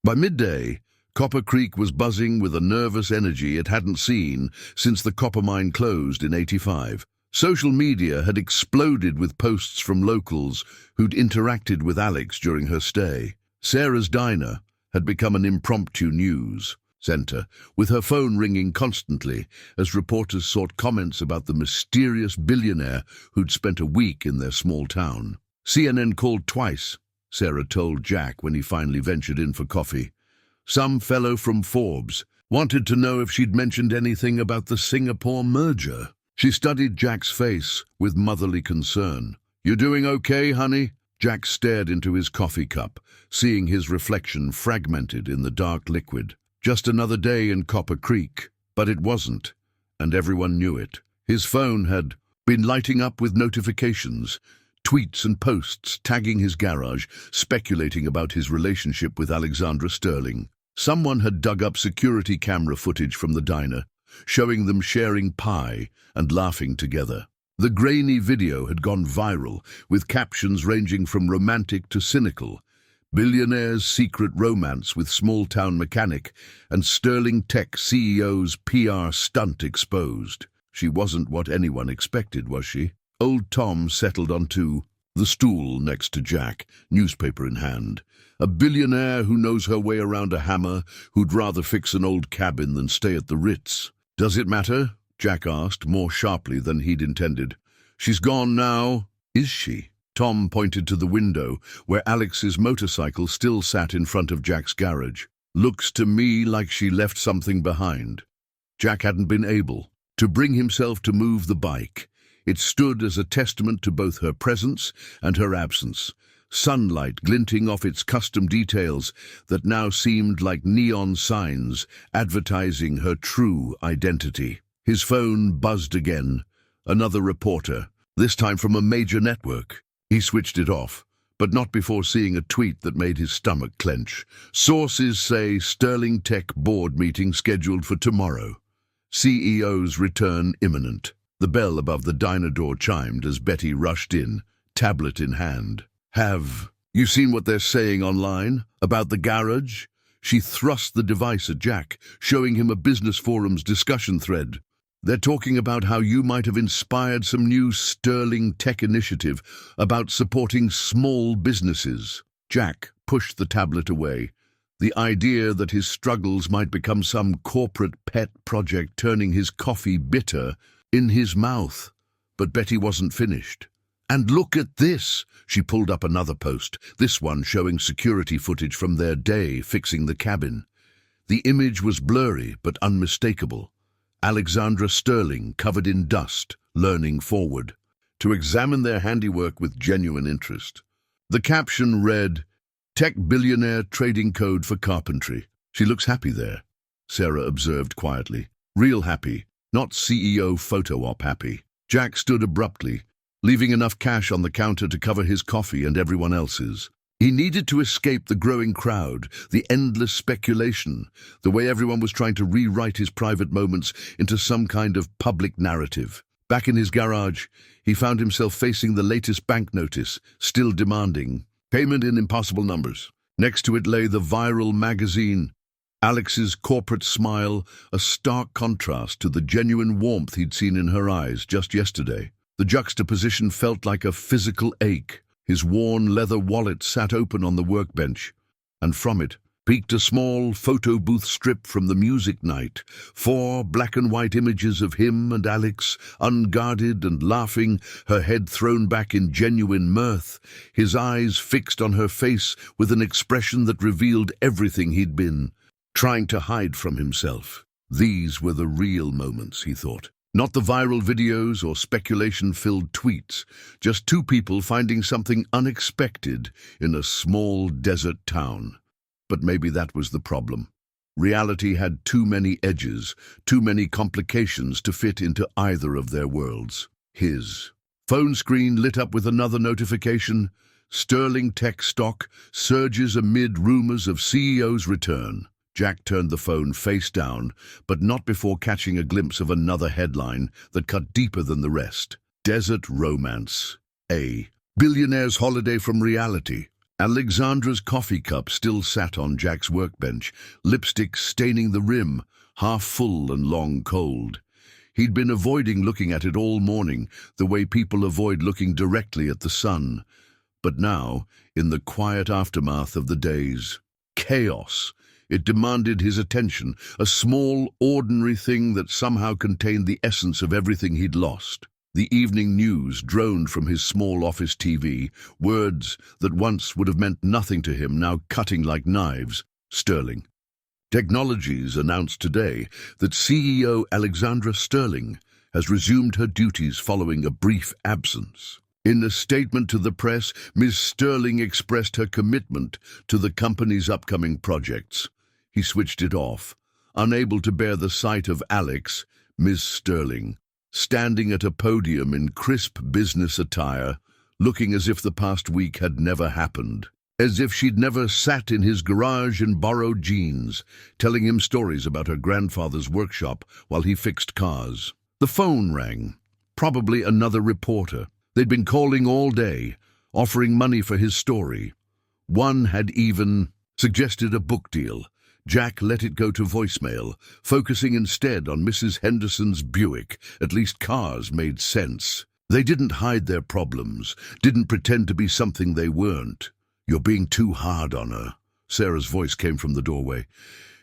By midday, Copper Creek was buzzing with a nervous energy it hadn't seen since the copper mine closed in '85. Social media had exploded with posts from locals who'd interacted with Alex during her stay. Sarah's diner had become an impromptu news center, with her phone ringing constantly as reporters sought comments about the mysterious billionaire who'd spent a week in their small town. CNN called twice, Sarah told Jack when he finally ventured in for coffee. Some fellow from Forbes wanted to know if she'd mentioned anything about the Singapore merger. She studied Jack's face with motherly concern. "You doing okay, honey?" Jack stared into his coffee cup, seeing his reflection fragmented in the dark liquid. Just another day in Copper Creek, but it wasn't, and everyone knew it. His phone had been lighting up with notifications, tweets and posts tagging his garage, speculating about his relationship with Alexandra Sterling. Someone had dug up security camera footage from the diner, showing them sharing pie and laughing together. The grainy video had gone viral, with captions ranging from romantic to cynical. Billionaire's secret romance with small-town mechanic and Sterling Tech CEO's PR stunt exposed. She wasn't what anyone expected, was she? Old Tom settled onto the stool next to Jack, newspaper in hand. A billionaire who knows her way around a hammer, who'd rather fix an old cabin than stay at the Ritz. "Does it matter?" Jack asked, more sharply than he'd intended. "She's gone now." "Is she?" Tom pointed to the window, where Alex's motorcycle still sat in front of Jack's garage. "Looks to me like she left something behind." Jack hadn't been able to bring himself to move the bike. It stood as a testament to both her presence and her absence, sunlight glinting off its custom details that now seemed like neon signs advertising her true identity. His phone buzzed again. Another reporter, this time from a major network. He switched it off, but not before seeing a tweet that made his stomach clench. "Sources say Sterling Tech board meeting scheduled for tomorrow. CEO's return imminent." The bell above the diner door chimed as Betty rushed in, tablet in hand. "Have you seen what they're saying online about the garage?" She thrust the device at Jack, showing him a business forum's discussion thread. "They're talking about how you might have inspired some new Sterling Tech initiative about supporting small businesses." Jack pushed the tablet away. The idea that his struggles might become some corporate pet project turning his coffee bitter in his mouth. But Betty wasn't finished. "And look at this!" She pulled up another post, this one showing security footage from their day fixing the cabin. The image was blurry but unmistakable. Alexandra Sterling, covered in dust, leaning forward, to examine their handiwork with genuine interest. The caption read, "Tech Billionaire Trading Code for Carpentry." "She looks happy there," Sarah observed quietly. "Real happy, not CEO photo op happy." Jack stood abruptly, leaving enough cash on the counter to cover his coffee and everyone else's. He needed to escape the growing crowd, the endless speculation, the way everyone was trying to rewrite his private moments into some kind of public narrative. Back in his garage, he found himself facing the latest bank notice, still demanding payment in impossible numbers. Next to it lay the viral magazine. Alex's corporate smile, a stark contrast to the genuine warmth he'd seen in her eyes just yesterday. The juxtaposition felt like a physical ache. His worn leather wallet sat open on the workbench, and from it, peeked a small photo booth strip from the music night, 4 black and white images of him and Alex, unguarded and laughing, her head thrown back in genuine mirth, his eyes fixed on her face with an expression that revealed everything he'd been trying to hide from himself. These were the real moments, he thought. Not the viral videos or speculation-filled tweets, just 2 people finding something unexpected in a small desert town. But maybe that was the problem. Reality had too many edges, too many complications to fit into either of their worlds. His phone screen lit up with another notification. Sterling tech stock surges amid rumors of CEO's return. Jack turned the phone face down, but not before catching a glimpse of another headline that cut deeper than the rest. Desert romance. A billionaire's holiday from reality. Alexandra's coffee cup still sat on Jack's workbench, lipstick staining the rim, half full and long cold. He'd been avoiding looking at it all morning, the way people avoid looking directly at the sun. But now, in the quiet aftermath of the day's chaos, it demanded his attention, a small, ordinary thing that somehow contained the essence of everything he'd lost. The evening news droned from his small office TV, words that once would have meant nothing to him now cutting like knives. Sterling Technologies announced today that CEO Alexandra Sterling has resumed her duties following a brief absence. In a statement to the press, Ms. Sterling expressed her commitment to the company's upcoming projects. He switched it off, unable to bear the sight of Alex, Ms. Sterling, standing at a podium in crisp business attire, looking as if the past week had never happened, as if she'd never sat in his garage in borrowed jeans, telling him stories about her grandfather's workshop while he fixed cars. The phone rang. Probably another reporter. They'd been calling all day, offering money for his story. One had even suggested a book deal. Jack let it go to voicemail, focusing instead on Mrs. Henderson's Buick. At least cars made sense. They didn't hide their problems, didn't pretend to be something they weren't. "You're being too hard on her." Sarah's voice came from the doorway.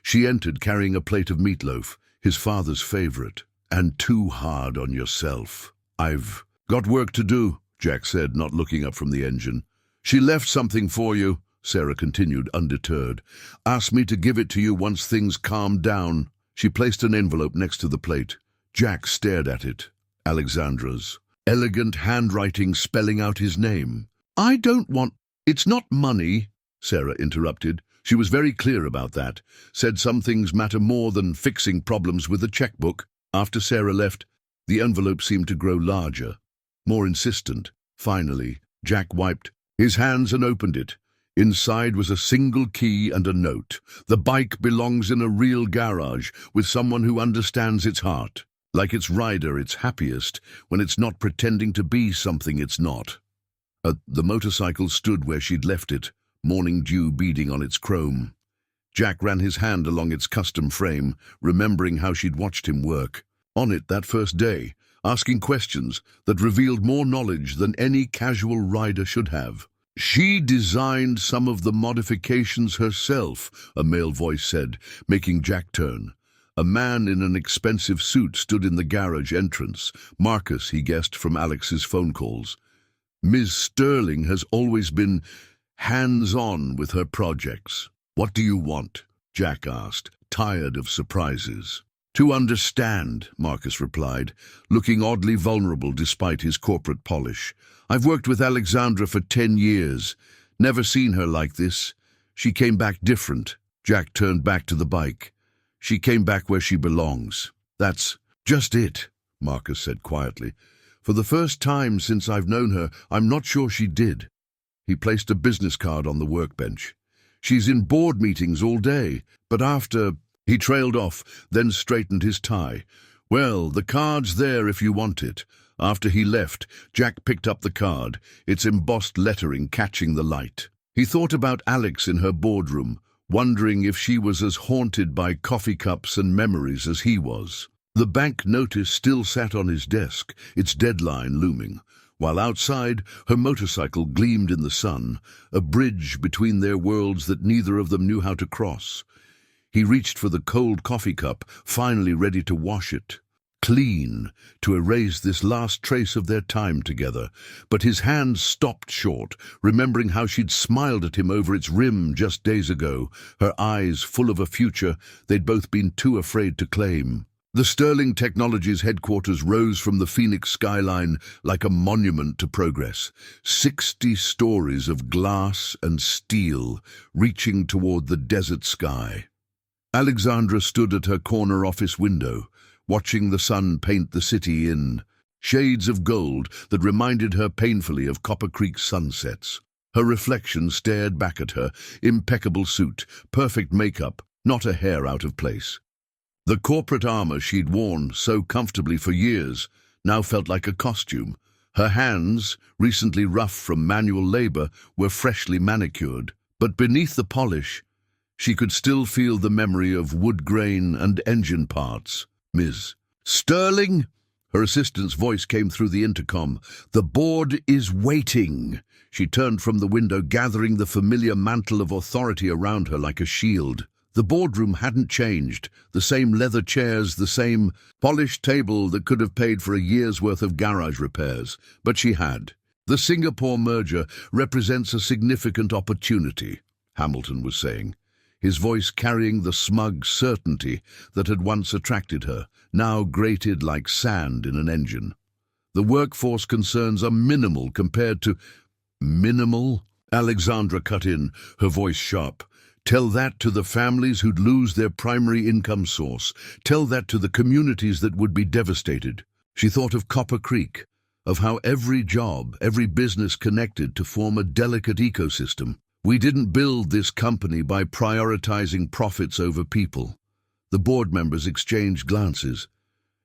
She entered carrying a plate of meatloaf, his father's favorite. "And too hard on yourself." "I've got work to do," Jack said, not looking up from the engine. "She left something for you," Sarah continued, undeterred. "Asked me to give it to you once things calmed down." She placed an envelope next to the plate. Jack stared at it. Alexandra's elegant handwriting spelling out his name. "I don't want—" "It's not money," Sarah interrupted. She was very clear about that. Said some things matter more than fixing problems with a checkbook. After Sarah left, the envelope seemed to grow larger, more insistent. Finally, Jack wiped his hands and opened it. Inside was a single key and a note. "The bike belongs in a real garage with someone who understands its heart. Like its rider, it's happiest when it's not pretending to be something it's not." The motorcycle stood where she'd left it, morning dew beading on its chrome. Jack ran his hand along its custom frame, remembering how she'd watched him work. On it that first day, asking questions that revealed more knowledge than any casual rider should have. "She designed some of the modifications herself," a male voice said, making Jack turn. A man in an expensive suit stood in the garage entrance. Marcus, he guessed from Alex's phone calls. "Ms. Sterling has always been hands-on with her projects." "What do you want?" Jack asked, tired of surprises. "To understand," Marcus replied, looking oddly vulnerable despite his corporate polish. "I've worked with Alexandra for 10 years. Never seen her like this. She came back different." Jack turned back to the bike. "She came back where she belongs." "That's just it," Marcus said quietly. "For the first time since I've known her, I'm not sure she did." He placed a business card on the workbench. "She's in board meetings all day, but after—" He trailed off, then straightened his tie. "Well, the card's there if you want it." After he left, Jack picked up the card, its embossed lettering catching the light. He thought about Alex in her boardroom, wondering if she was as haunted by coffee cups and memories as he was. The bank notice still sat on his desk, its deadline looming. while outside, her motorcycle gleamed in the sun, a bridge between their worlds that neither of them knew how to cross. He reached for the cold coffee cup, finally ready to wash it clean, to erase this last trace of their time together. But his hand stopped short, remembering how she'd smiled at him over its rim just days ago, her eyes full of a future they'd both been too afraid to claim. The Sterling Technologies headquarters rose from the Phoenix skyline like a monument to progress. 60 stories of glass and steel reaching toward the desert sky. Alexandra stood at her corner office window, watching the sun paint the city in shades of gold that reminded her painfully of Copper Creek sunsets. Her reflection stared back at her, impeccable suit, perfect makeup, not a hair out of place. The corporate armor she'd worn so comfortably for years now felt like a costume. Her hands, recently rough from manual labor, were freshly manicured, but beneath the polish, she could still feel the memory of wood grain and engine parts. "Ms. Sterling?" Her assistant's voice came through the intercom. "The board is waiting." She turned from the window, gathering the familiar mantle of authority around her like a shield. The boardroom hadn't changed. The same leather chairs, the same polished table that could have paid for a year's worth of garage repairs. But she had. "The Singapore merger represents a significant opportunity," Hamilton was saying, his voice carrying the smug certainty that had once attracted her, now grated like sand in an engine. "The workforce concerns are minimal compared to—" "Minimal?" Alexandra cut in, her voice sharp. "Tell that to the families who'd lose their primary income source. Tell that to the communities that would be devastated." She thought of Copper Creek, of how every job, every business connected to form a delicate ecosystem. "We didn't build this company by prioritizing profits over people." The board members exchanged glances.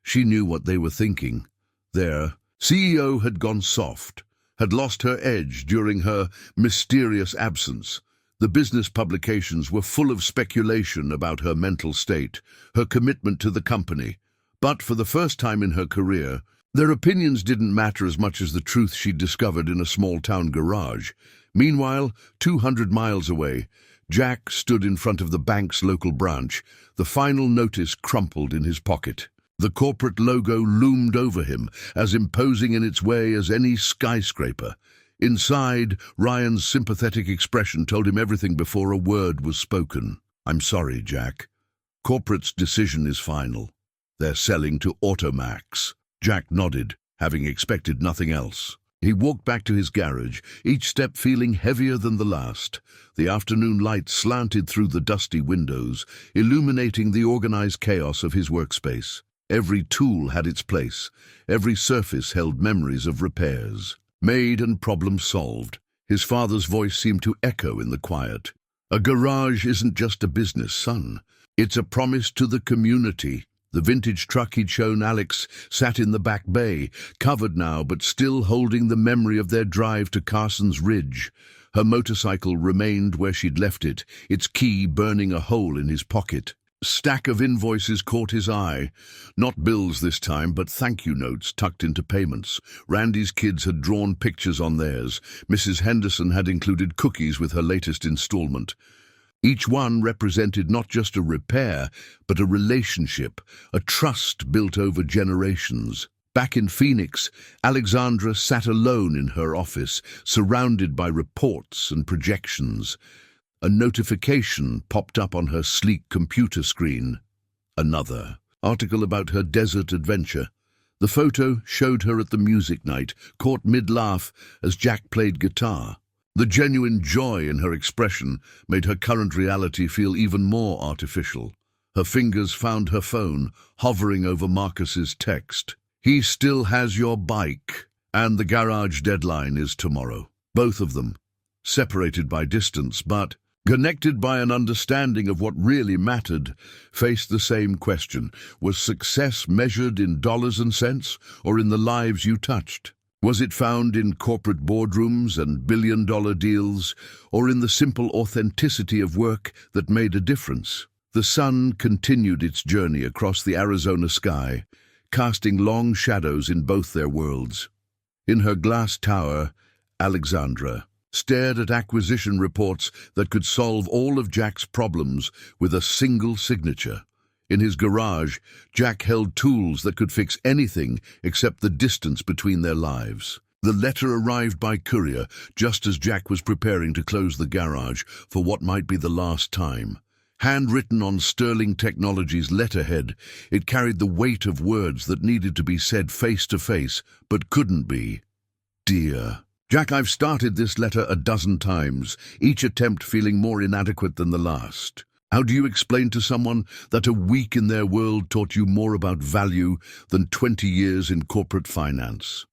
She knew what they were thinking. Their CEO had gone soft, had lost her edge during her mysterious absence. The business publications were full of speculation about her mental state, her commitment to the company. But for the first time in her career, their opinions didn't matter as much as the truth she'd discovered in a small-town garage. Meanwhile, 200 miles away, Jack stood in front of the bank's local branch, the final notice crumpled in his pocket. The corporate logo loomed over him, as imposing in its way as any skyscraper. Inside, Ryan's sympathetic expression told him everything before a word was spoken. "I'm sorry, Jack. Corporate's decision is final. They're selling to Automax." Jack nodded, having expected nothing else. He walked back to his garage, each step feeling heavier than the last. The afternoon light slanted through the dusty windows, illuminating the organized chaos of his workspace. Every tool had its place. Every surface held memories of repairs made and problems solved. His father's voice seemed to echo in the quiet. "A garage isn't just a business, son. It's a promise to the community." The vintage truck he'd shown Alex sat in the back bay, covered now but still holding the memory of their drive to Carson's Ridge. Her motorcycle remained where she'd left it, its key burning a hole in his pocket. A stack of invoices caught his eye. Not bills this time, but thank-you notes tucked into payments. Randy's kids had drawn pictures on theirs. Mrs. Henderson had included cookies with her latest installment. Each one represented not just a repair, but a relationship, a trust built over generations. Back in Phoenix, Alexandra sat alone in her office, surrounded by reports and projections. A notification popped up on her sleek computer screen. Another article about her desert adventure. The photo showed her at the music night, caught mid-laugh as Jack played guitar. The genuine joy in her expression made her current reality feel even more artificial. Her fingers found her phone, hovering over Marcus's text. "He still has your bike, and the garage deadline is tomorrow." Both of them, separated by distance, but connected by an understanding of what really mattered, faced the same question. Was success measured in dollars and cents, or in the lives you touched? Was it found in corporate boardrooms and billion-dollar deals, or in the simple authenticity of work that made a difference? The sun continued its journey across the Arizona sky, casting long shadows in both their worlds. In her glass tower, Alexandra stared at acquisition reports that could solve all of Jack's problems with a single signature. In his garage, Jack held tools that could fix anything except the distance between their lives. The letter arrived by courier just as Jack was preparing to close the garage for what might be the last time. Handwritten on Sterling Technologies' letterhead, it carried the weight of words that needed to be said face to face, but couldn't be. Dear Jack, I've started this letter a dozen times, each attempt feeling more inadequate than the last. How do you explain to someone that a week in their world taught you more about value than 20 years in corporate finance?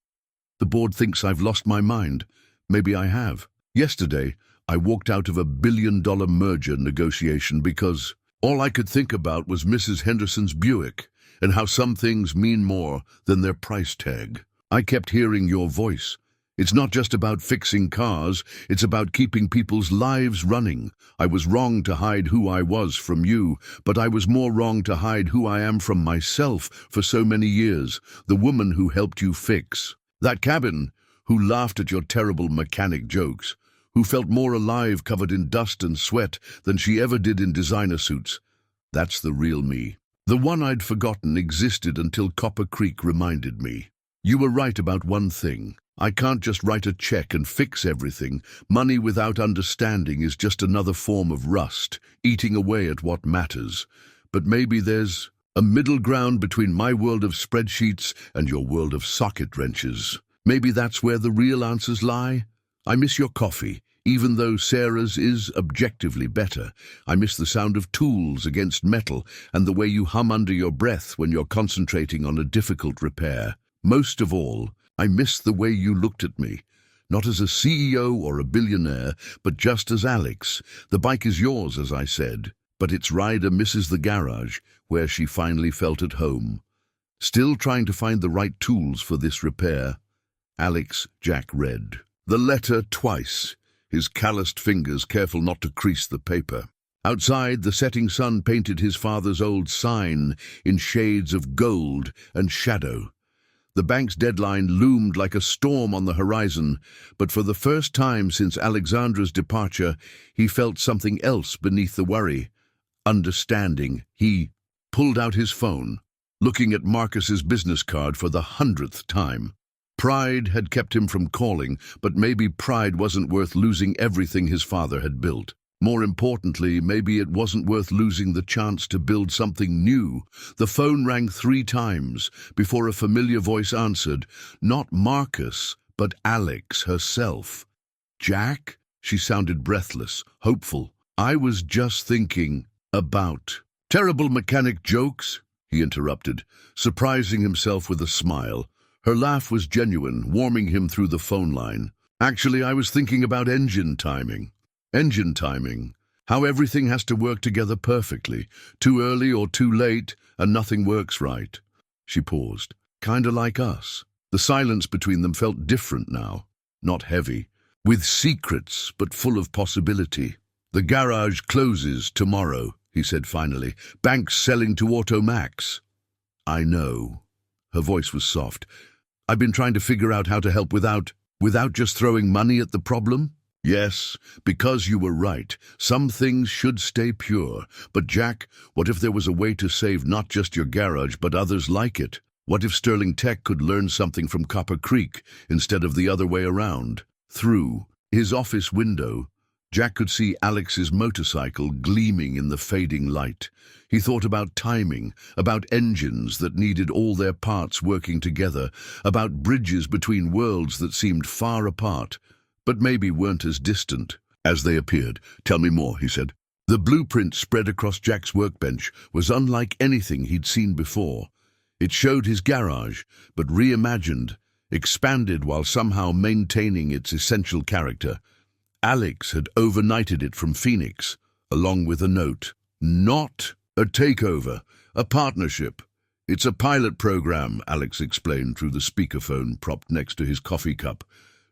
The board thinks I've lost my mind. Maybe I have. Yesterday, I walked out of a billion-dollar merger negotiation because all I could think about was Mrs. Henderson's Buick and how some things mean more than their price tag. I kept hearing your voice. It's not just about fixing cars, it's about keeping people's lives running. I was wrong to hide who I was from you, but I was more wrong to hide who I am from myself for so many years, the woman who helped you fix that cabin, who laughed at your terrible mechanic jokes, who felt more alive covered in dust and sweat than she ever did in designer suits. That's the real me. The one I'd forgotten existed until Copper Creek reminded me. You were right about one thing. I can't just write a check and fix everything. Money without understanding is just another form of rust, eating away at what matters. But maybe there's a middle ground between my world of spreadsheets and your world of socket wrenches. Maybe that's where the real answers lie. I miss your coffee, even though Sarah's is objectively better. I miss the sound of tools against metal and the way you hum under your breath when you're concentrating on a difficult repair. Most of all, I miss the way you looked at me, not as a CEO or a billionaire, but just as Alex. The bike is yours, as I said, but its rider misses the garage, where she finally felt at home. Still trying to find the right tools for this repair. Alex, Jack read the letter twice, his calloused fingers careful not to crease the paper. Outside, the setting sun painted his father's old sign in shades of gold and shadow. The bank's deadline loomed like a storm on the horizon, but for the first time since Alexandra's departure, he felt something else beneath the worry. Understanding. He pulled out his phone, looking at Marcus's business card for the 100th time. Pride had kept him from calling, but maybe pride wasn't worth losing everything his father had built. More importantly, maybe it wasn't worth losing the chance to build something new. The phone rang 3 times before a familiar voice answered, not Marcus, but Alex herself. Jack? She sounded breathless, hopeful. I was just thinking about terrible mechanic jokes, he interrupted, surprising himself with a smile. Her laugh was genuine, warming him through the phone line. Actually, I was thinking about engine timing. Engine timing. How everything has to work together perfectly. Too early or too late, and nothing works right. She paused. Kinda like us. The silence between them felt different now. Not heavy. With secrets, but full of possibility. The garage closes tomorrow, he said finally. Bank's selling to Automax. I know. Her voice was soft. I've been trying to figure out how to help without just throwing money at the problem. Yes, because you were right. Some things should stay pure. But Jack, what if there was a way to save not just your garage, but others like it? What if Sterling Tech could learn something from Copper Creek instead of the other way around? Through his office window, Jack could see Alex's motorcycle gleaming in the fading light. He thought about timing, about engines that needed all their parts working together, about bridges between worlds that seemed far apart, but maybe weren't as distant as they appeared. Tell me more, he said. The blueprint spread across Jack's workbench was unlike anything he'd seen before. It showed his garage, but reimagined, expanded while somehow maintaining its essential character. Alex had overnighted it from Phoenix, along with a note. Not a takeover, a partnership. It's a pilot program, Alex explained through the speakerphone propped next to his coffee cup.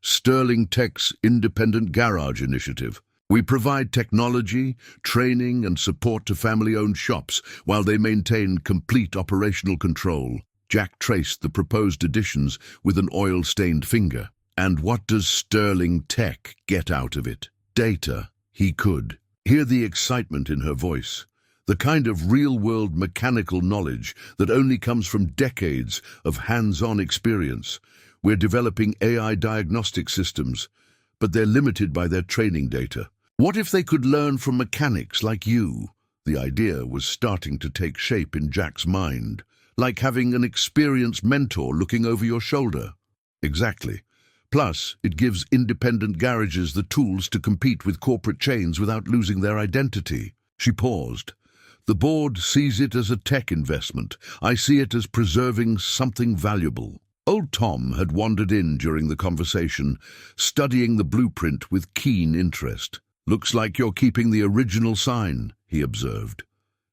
Sterling Tech's Independent Garage Initiative. We provide technology, training, and support to family-owned shops while they maintain complete operational control. Jack traced the proposed additions with an oil-stained finger. And what does Sterling Tech get out of it? Data. He could hear the excitement in her voice. The kind of real-world mechanical knowledge that only comes from decades of hands-on experience. We're developing AI diagnostic systems, but they're limited by their training data. What if they could learn from mechanics like you? The idea was starting to take shape in Jack's mind, like having an experienced mentor looking over your shoulder. Exactly. Plus, it gives independent garages the tools to compete with corporate chains without losing their identity. She paused. The board sees it as a tech investment. I see it as preserving something valuable. Old Tom had wandered in during the conversation, studying the blueprint with keen interest. Looks like you're keeping the original sign, he observed.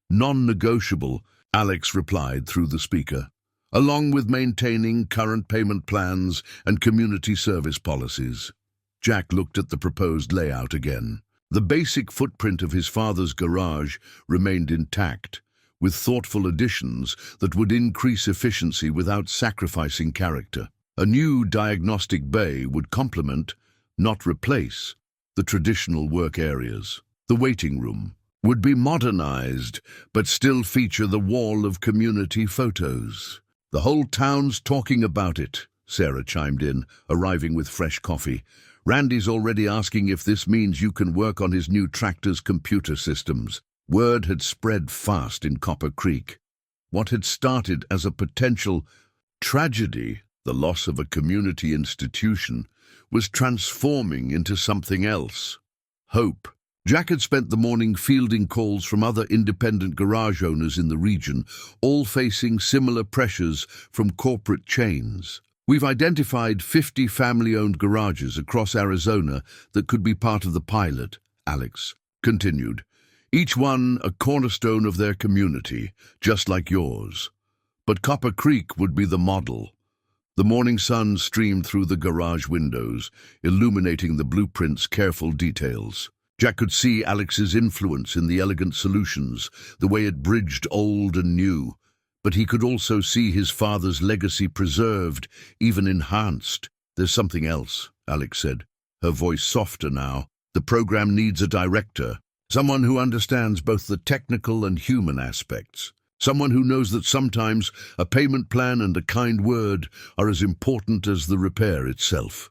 Non-negotiable, Alex replied through the speaker, along with maintaining current payment plans and community service policies. Jack looked at the proposed layout again. The basic footprint of his father's garage remained intact, with thoughtful additions that would increase efficiency without sacrificing character. A new diagnostic bay would complement, not replace, the traditional work areas. The waiting room would be modernized, but still feature the wall of community photos. The whole town's talking about it, Sarah chimed in, arriving with fresh coffee. Randy's already asking if this means you can work on his new tractor's computer systems. Word had spread fast in Copper Creek. What had started as a potential tragedy, the loss of a community institution, was transforming into something else. Hope. Jack had spent the morning fielding calls from other independent garage owners in the region, all facing similar pressures from corporate chains. We've identified 50 family-owned garages across Arizona that could be part of the pilot, Alex continued. Each one a cornerstone of their community, just like yours. But Copper Creek would be the model. The morning sun streamed through the garage windows, illuminating the blueprint's careful details. Jack could see Alex's influence in the elegant solutions, the way it bridged old and new. But he could also see his father's legacy preserved, even enhanced. There's something else, Alex said, her voice softer now. The program needs a director, someone who understands both the technical and human aspects. Someone who knows that sometimes a payment plan and a kind word are as important as the repair itself.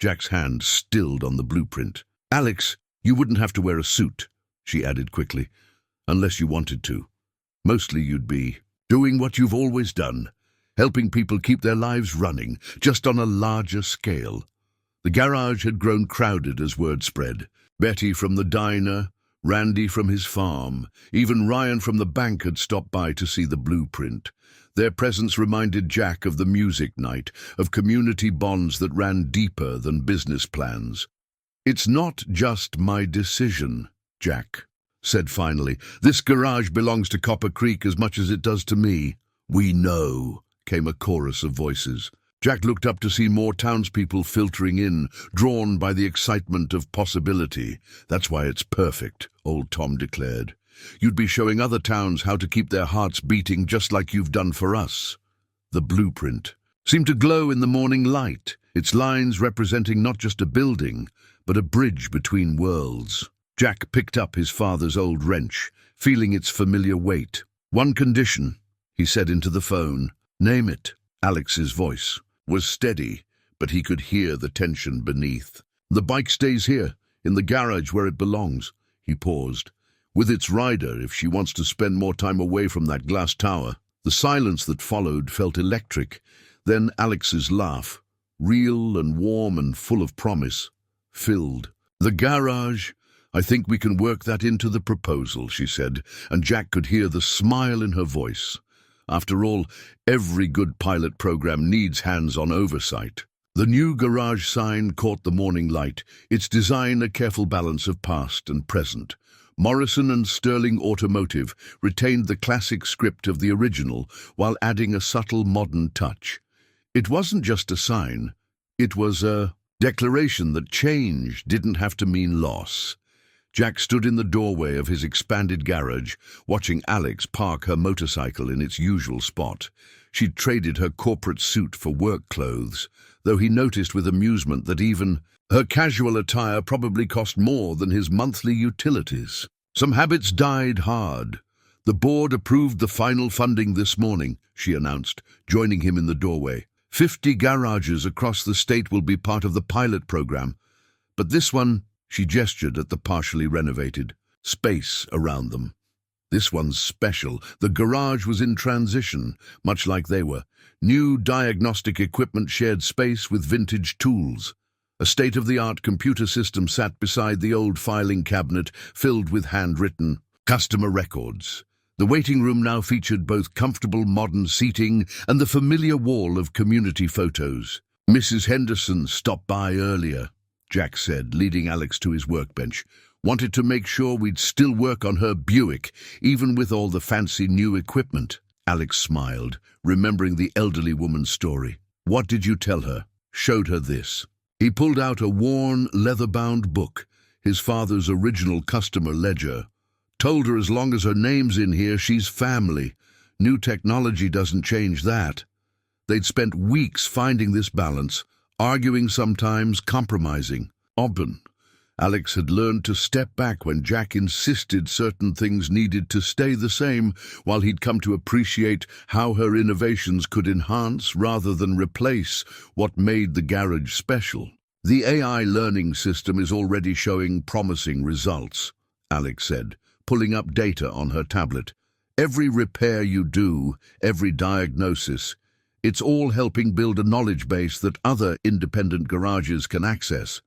Jack's hand stilled on the blueprint. Alex, you wouldn't have to wear a suit, she added quickly, unless you wanted to. Mostly you'd be doing what you've always done, helping people keep their lives running, just on a larger scale. The garage had grown crowded as word spread. Betty from the diner, Randy from his farm, even Ryan from the bank had stopped by to see the blueprint. Their presence reminded Jack of the music night, of community bonds that ran deeper than business plans. It's not just my decision, Jack said finally. This garage belongs to Copper Creek as much as it does to me. We know, came a chorus of voices. Jack looked up to see more townspeople filtering in, drawn by the excitement of possibility. That's why it's perfect, old Tom declared. You'd be showing other towns how to keep their hearts beating just like you've done for us. The blueprint seemed to glow in the morning light, its lines representing not just a building, but a bridge between worlds. Jack picked up his father's old wrench, feeling its familiar weight. One condition, he said into the phone. Name it. Alex's voice was steady, but he could hear the tension beneath. The bike stays here, in the garage where it belongs. He paused. With its rider, if she wants to spend more time away from that glass tower. The silence that followed felt electric. Then Alex's laugh, real and warm and full of promise, filled. The garage, I think we can work that into the proposal, she said, and Jack could hear the smile in her voice. After all, every good pilot program needs hands-on oversight. The new garage sign caught the morning light, its design a careful balance of past and present. Morrison and Sterling Automotive retained the classic script of the original while adding a subtle modern touch. It wasn't just a sign, it was a declaration that change didn't have to mean loss. Jack stood in the doorway of his expanded garage, watching Alex park her motorcycle in its usual spot. She'd traded her corporate suit for work clothes, though he noticed with amusement that even her casual attire probably cost more than his monthly utilities. Some habits died hard. The board approved the final funding this morning, she announced, joining him in the doorway. 50 garages across the state will be part of the pilot program. But this one, she gestured at the partially renovated space around them. This one's special. The garage was in transition, much like they were. New diagnostic equipment shared space with vintage tools. A state-of-the-art computer system sat beside the old filing cabinet filled with handwritten customer records. The waiting room now featured both comfortable modern seating and the familiar wall of community photos. Mrs. Henderson stopped by earlier, Jack said, leading Alex to his workbench. Wanted to make sure we'd still work on her Buick, even with all the fancy new equipment. Alex smiled, remembering the elderly woman's story. What did you tell her? Showed her this. He pulled out a worn, leather-bound book, his father's original customer ledger. Told her as long as her name's in here, she's family. New technology doesn't change that. They'd spent weeks finding this balance, arguing sometimes, compromising. Often, Alex had learned to step back when Jack insisted certain things needed to stay the same, while he'd come to appreciate how her innovations could enhance rather than replace what made the garage special. The AI learning system is already showing promising results, Alex said, pulling up data on her tablet. Every repair you do, every diagnosis, it's all helping build a knowledge base that other independent garages can access.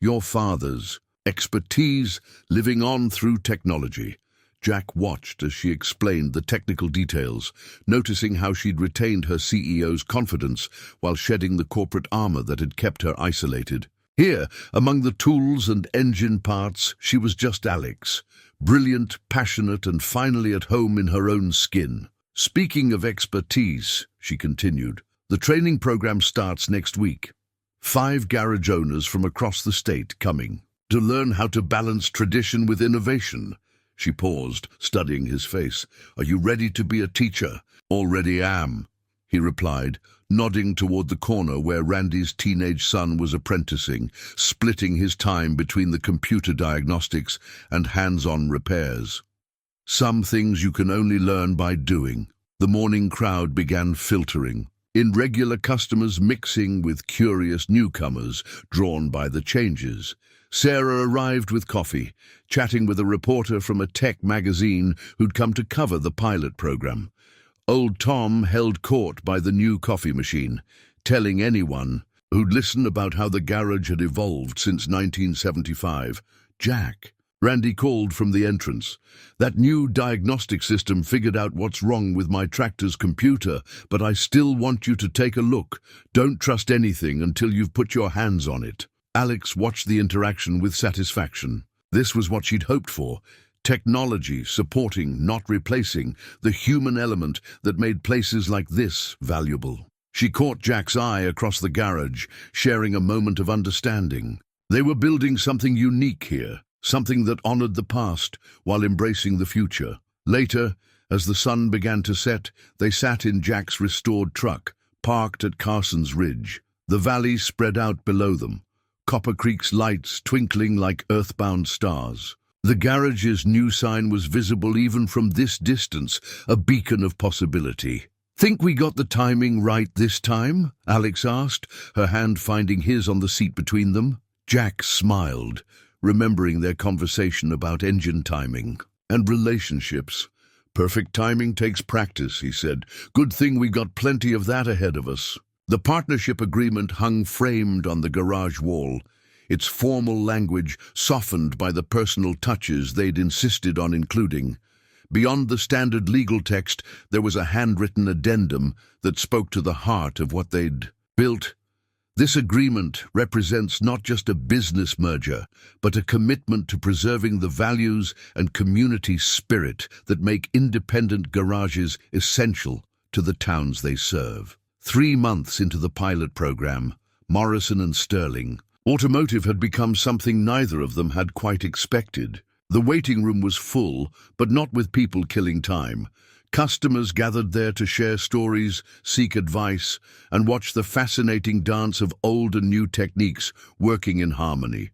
Your father's expertise living on through technology. Jack watched as she explained the technical details, noticing how she'd retained her CEO's confidence while shedding the corporate armor that had kept her isolated. Here, among the tools and engine parts, she was just Alex, brilliant, passionate, and finally at home in her own skin. Speaking of expertise, she continued, the training program starts next week. 5 garage owners from across the state coming to learn how to balance tradition with innovation. She paused, studying his face. Are you ready to be a teacher? Already am, he replied, nodding toward the corner where Randy's teenage son was apprenticing, splitting his time between the computer diagnostics and hands-on repairs. Some things you can only learn by doing. The morning crowd began filtering, irregular customers mixing with curious newcomers drawn by the changes. Sarah arrived with coffee, chatting with a reporter from a tech magazine who'd come to cover the pilot program. Old Tom held court by the new coffee machine, telling anyone who'd listen about how the garage had evolved since 1975. Jack, Randy called from the entrance. That new diagnostic system figured out what's wrong with my tractor's computer, but I still want you to take a look. Don't trust anything until you've put your hands on it. Alex watched the interaction with satisfaction. This was what she'd hoped for. Technology supporting, not replacing, the human element that made places like this valuable. She caught Jack's eye across the garage, sharing a moment of understanding. They were building something unique here, something that honored the past while embracing the future. Later, as the sun began to set, they sat in Jack's restored truck, parked at Carson's Ridge. The valley spread out below them, Copper Creek's lights twinkling like earthbound stars. The garage's new sign was visible even from this distance, a beacon of possibility. Think we got the timing right this time? Alex asked, her hand finding his on the seat between them. Jack smiled, remembering their conversation about engine timing and relationships. Perfect timing takes practice, he said. Good thing we got plenty of that ahead of us. The partnership agreement hung framed on the garage wall, its formal language softened by the personal touches they'd insisted on including. Beyond the standard legal text, there was a handwritten addendum that spoke to the heart of what they'd built. This agreement represents not just a business merger, but a commitment to preserving the values and community spirit that make independent garages essential to the towns they serve. 3 months into the pilot program, Morrison and Sterling, automotive had become something neither of them had quite expected. The waiting room was full, but not with people killing time. Customers gathered there to share stories, seek advice, and watch the fascinating dance of old and new techniques working in harmony.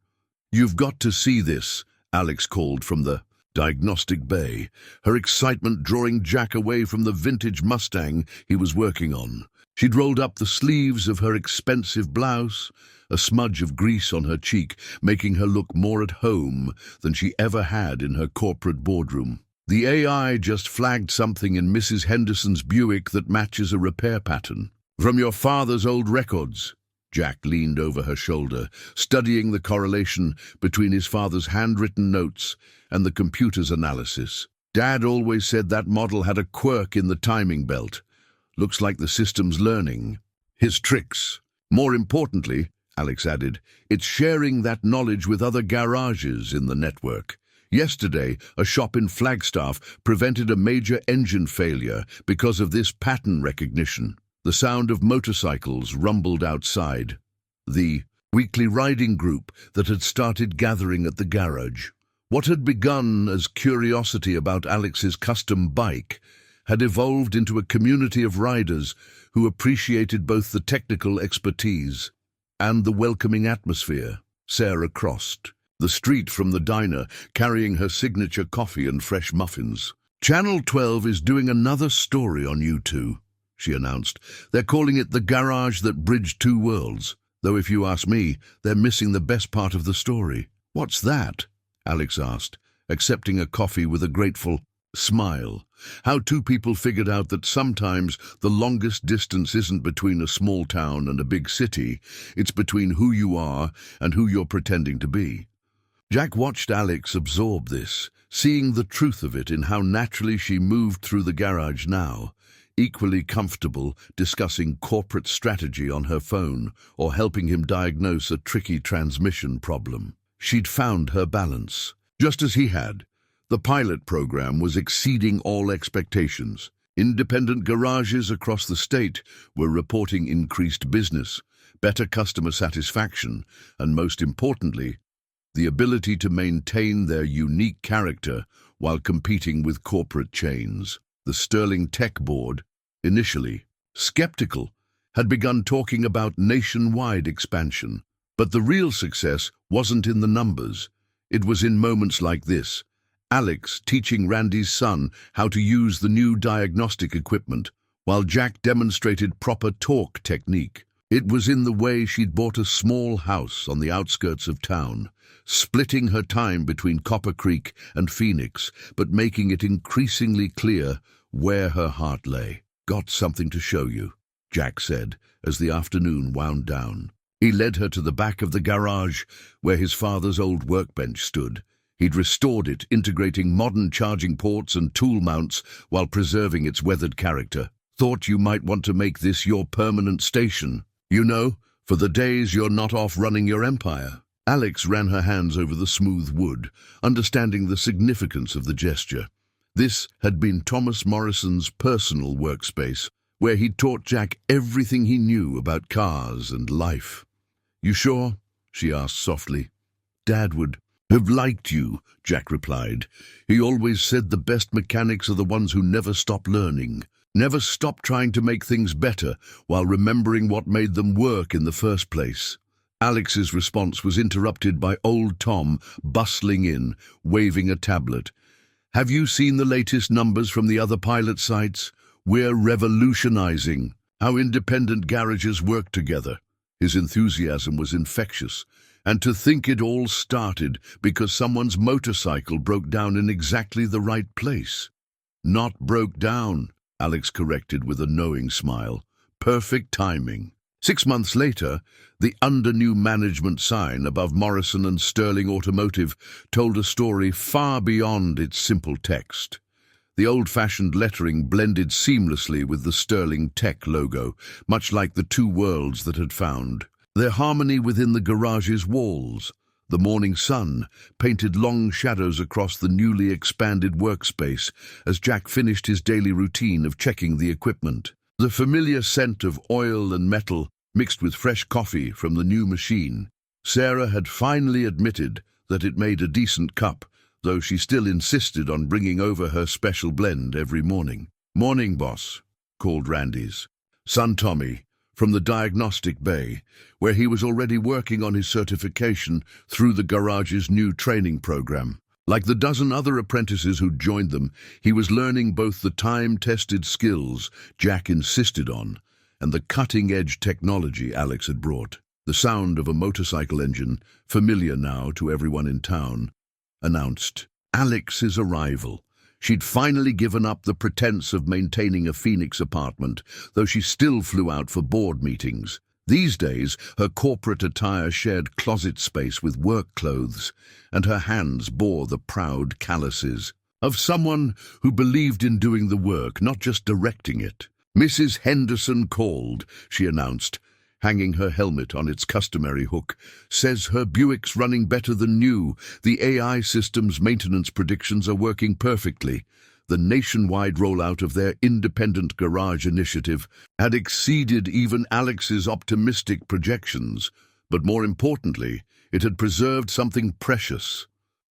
"You've got to see this," Alex called from the diagnostic bay, her excitement drawing Jack away from the vintage Mustang he was working on. She'd rolled up the sleeves of her expensive blouse, a smudge of grease on her cheek, making her look more at home than she ever had in her corporate boardroom. The AI just flagged something in Mrs. Henderson's Buick that matches a repair pattern. "From your father's old records." Jack leaned over her shoulder, studying the correlation between his father's handwritten notes and the computer's analysis. "Dad always said that model had a quirk in the timing belt. Looks like the system's learning his tricks. More importantly," Alex added, "it's sharing that knowledge with other garages in the network. Yesterday, a shop in Flagstaff prevented a major engine failure because of this pattern recognition." The sound of motorcycles rumbled outside. The weekly riding group that had started gathering at the garage. What had begun as curiosity about Alex's custom bike had evolved into a community of riders who appreciated both the technical expertise and the welcoming atmosphere. Sarah crossed the street from the diner, carrying her signature coffee and fresh muffins. "Channel 12 is doing another story on you two," she announced. "They're calling it The Garage That Bridged Two Worlds, though if you ask me, they're missing the best part of the story." "What's that?" Alex asked, accepting a coffee with a grateful smile. "How two people figured out that sometimes the longest distance isn't between a small town and a big city, it's between who you are and who you're pretending to be." Jack watched Alex absorb this, seeing the truth of it in how naturally she moved through the garage now, equally comfortable discussing corporate strategy on her phone or helping him diagnose a tricky transmission problem. She'd found her balance. Just as he had, the pilot program was exceeding all expectations. Independent garages across the state were reporting increased business, better customer satisfaction, and most importantly, the ability to maintain their unique character while competing with corporate chains. The Sterling Tech Board, initially skeptical, had begun talking about nationwide expansion. But the real success wasn't in the numbers. It was in moments like this. Alex teaching Randy's son how to use the new diagnostic equipment, while Jack demonstrated proper torque technique. It was in the way she'd bought a small house on the outskirts of town, splitting her time between Copper Creek and Phoenix, but making it increasingly clear where her heart lay. "Got something to show you," Jack said, as the afternoon wound down. He led her to the back of the garage, where his father's old workbench stood. He'd restored it, integrating modern charging ports and tool mounts while preserving its weathered character. "Thought you might want to make this your permanent station. You know, for the days you're not off running your empire." Alex ran her hands over the smooth wood, understanding the significance of the gesture. This had been Thomas Morrison's personal workspace, where he'd taught Jack everything he knew about cars and life. "You sure?" she asked softly. "Dad would have liked you," Jack replied. "He always said the best mechanics are the ones who never stop learning, never stop trying to make things better while remembering what made them work in the first place." Alex's response was interrupted by old Tom bustling in, waving a tablet. "Have you seen the latest numbers from the other pilot sites? We're revolutionizing how independent garages work together." His enthusiasm was infectious. "And to think it all started because someone's motorcycle broke down in exactly the right place." "Not broke down," Alex corrected with a knowing smile. "Perfect timing." 6 months later, the under new management sign above Morrison and Sterling Automotive told a story far beyond its simple text. The old-fashioned lettering blended seamlessly with the Sterling Tech logo, much like the two worlds that had found their harmony within the garage's walls. The morning sun painted long shadows across the newly expanded workspace as Jack finished his daily routine of checking the equipment. The familiar scent of oil and metal mixed with fresh coffee from the new machine. Sarah had finally admitted that it made a decent cup, though she still insisted on bringing over her special blend every morning. "Morning, boss," called Randy's son Tommy, from the diagnostic bay, where he was already working on his certification through the garage's new training program. Like the dozen other apprentices who'd joined them, he was learning both the time-tested skills Jack insisted on and the cutting-edge technology Alex had brought. The sound of a motorcycle engine, familiar now to everyone in town, announced Alex's arrival. She'd finally given up the pretense of maintaining a Phoenix apartment, though she still flew out for board meetings. These days, her corporate attire shared closet space with work clothes, and her hands bore the proud calluses of someone who believed in doing the work, not just directing it. "Mrs. Henderson called," she announced, hanging her helmet on its customary hook. "Says her Buick's running better than new. The AI system's maintenance predictions are working perfectly." The nationwide rollout of their independent garage initiative had exceeded even Alex's optimistic projections, but more importantly, it had preserved something precious,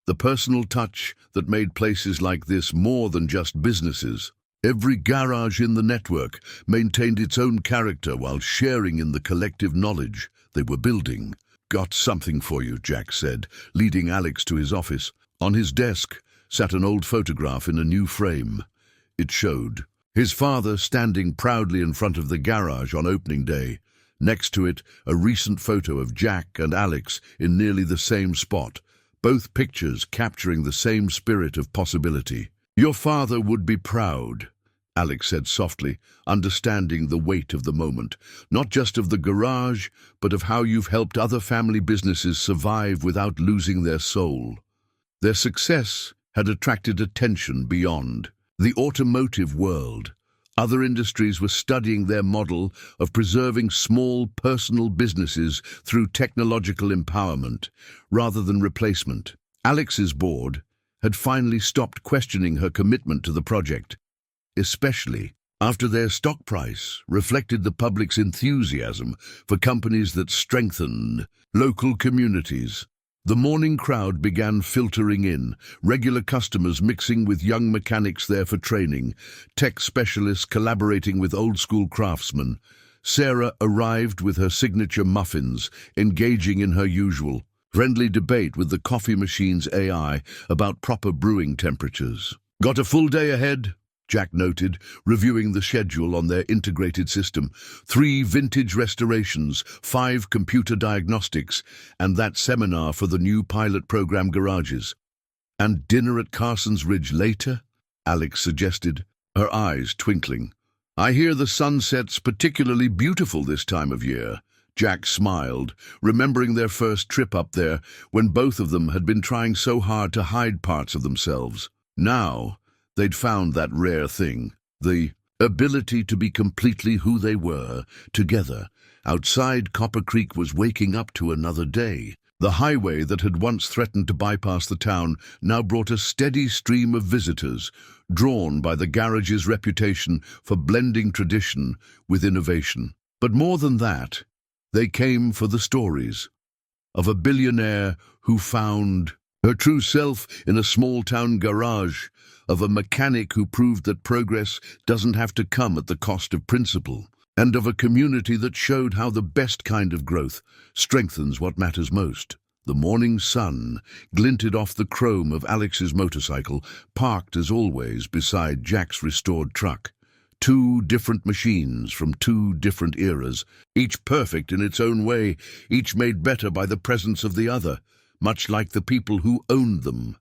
the personal touch that made places like this more than just businesses. Every garage in the network maintained its own character while sharing in the collective knowledge they were building. "Got something for you," Jack said, leading Alex to his office. On his desk sat an old photograph in a new frame. It showed his father standing proudly in front of the garage on opening day. Next to it, a recent photo of Jack and Alex in nearly the same spot, both pictures capturing the same spirit of possibility. "Your father would be proud," Alex said softly, understanding the weight of the moment, "not just of the garage, but of how you've helped other family businesses survive without losing their soul." Their success had attracted attention beyond the automotive world. Other industries were studying their model of preserving small personal businesses through technological empowerment rather than replacement. Alex's board had finally stopped questioning her commitment to the project, especially after their stock price reflected the public's enthusiasm for companies that strengthen local communities. The morning crowd began filtering in, regular customers mixing with young mechanics there for training, tech specialists collaborating with old-school craftsmen. Sarah arrived with her signature muffins, engaging in her usual friendly debate with the coffee machine's AI about proper brewing temperatures. "Got a full day ahead," Jack noted, reviewing the schedule on their integrated system. 3 vintage restorations, 5 computer diagnostics, and that seminar for the new pilot program garages. "And dinner at Carson's Ridge later?" Alex suggested, her eyes twinkling. "I hear the sunset's particularly beautiful this time of year." Jack smiled, remembering their first trip up there when both of them had been trying so hard to hide parts of themselves. Now, they'd found that rare thing, the ability to be completely who they were, together. Outside, Copper Creek was waking up to another day. The highway that had once threatened to bypass the town now brought a steady stream of visitors, drawn by the garage's reputation for blending tradition with innovation. But more than that, they came for the stories of a billionaire who found her true self in a small-town garage, of a mechanic who proved that progress doesn't have to come at the cost of principle, and of a community that showed how the best kind of growth strengthens what matters most. The morning sun glinted off the chrome of Alex's motorcycle, parked as always beside Jack's restored truck. 2 different machines from 2 different eras, each perfect in its own way, each made better by the presence of the other, much like the people who owned them.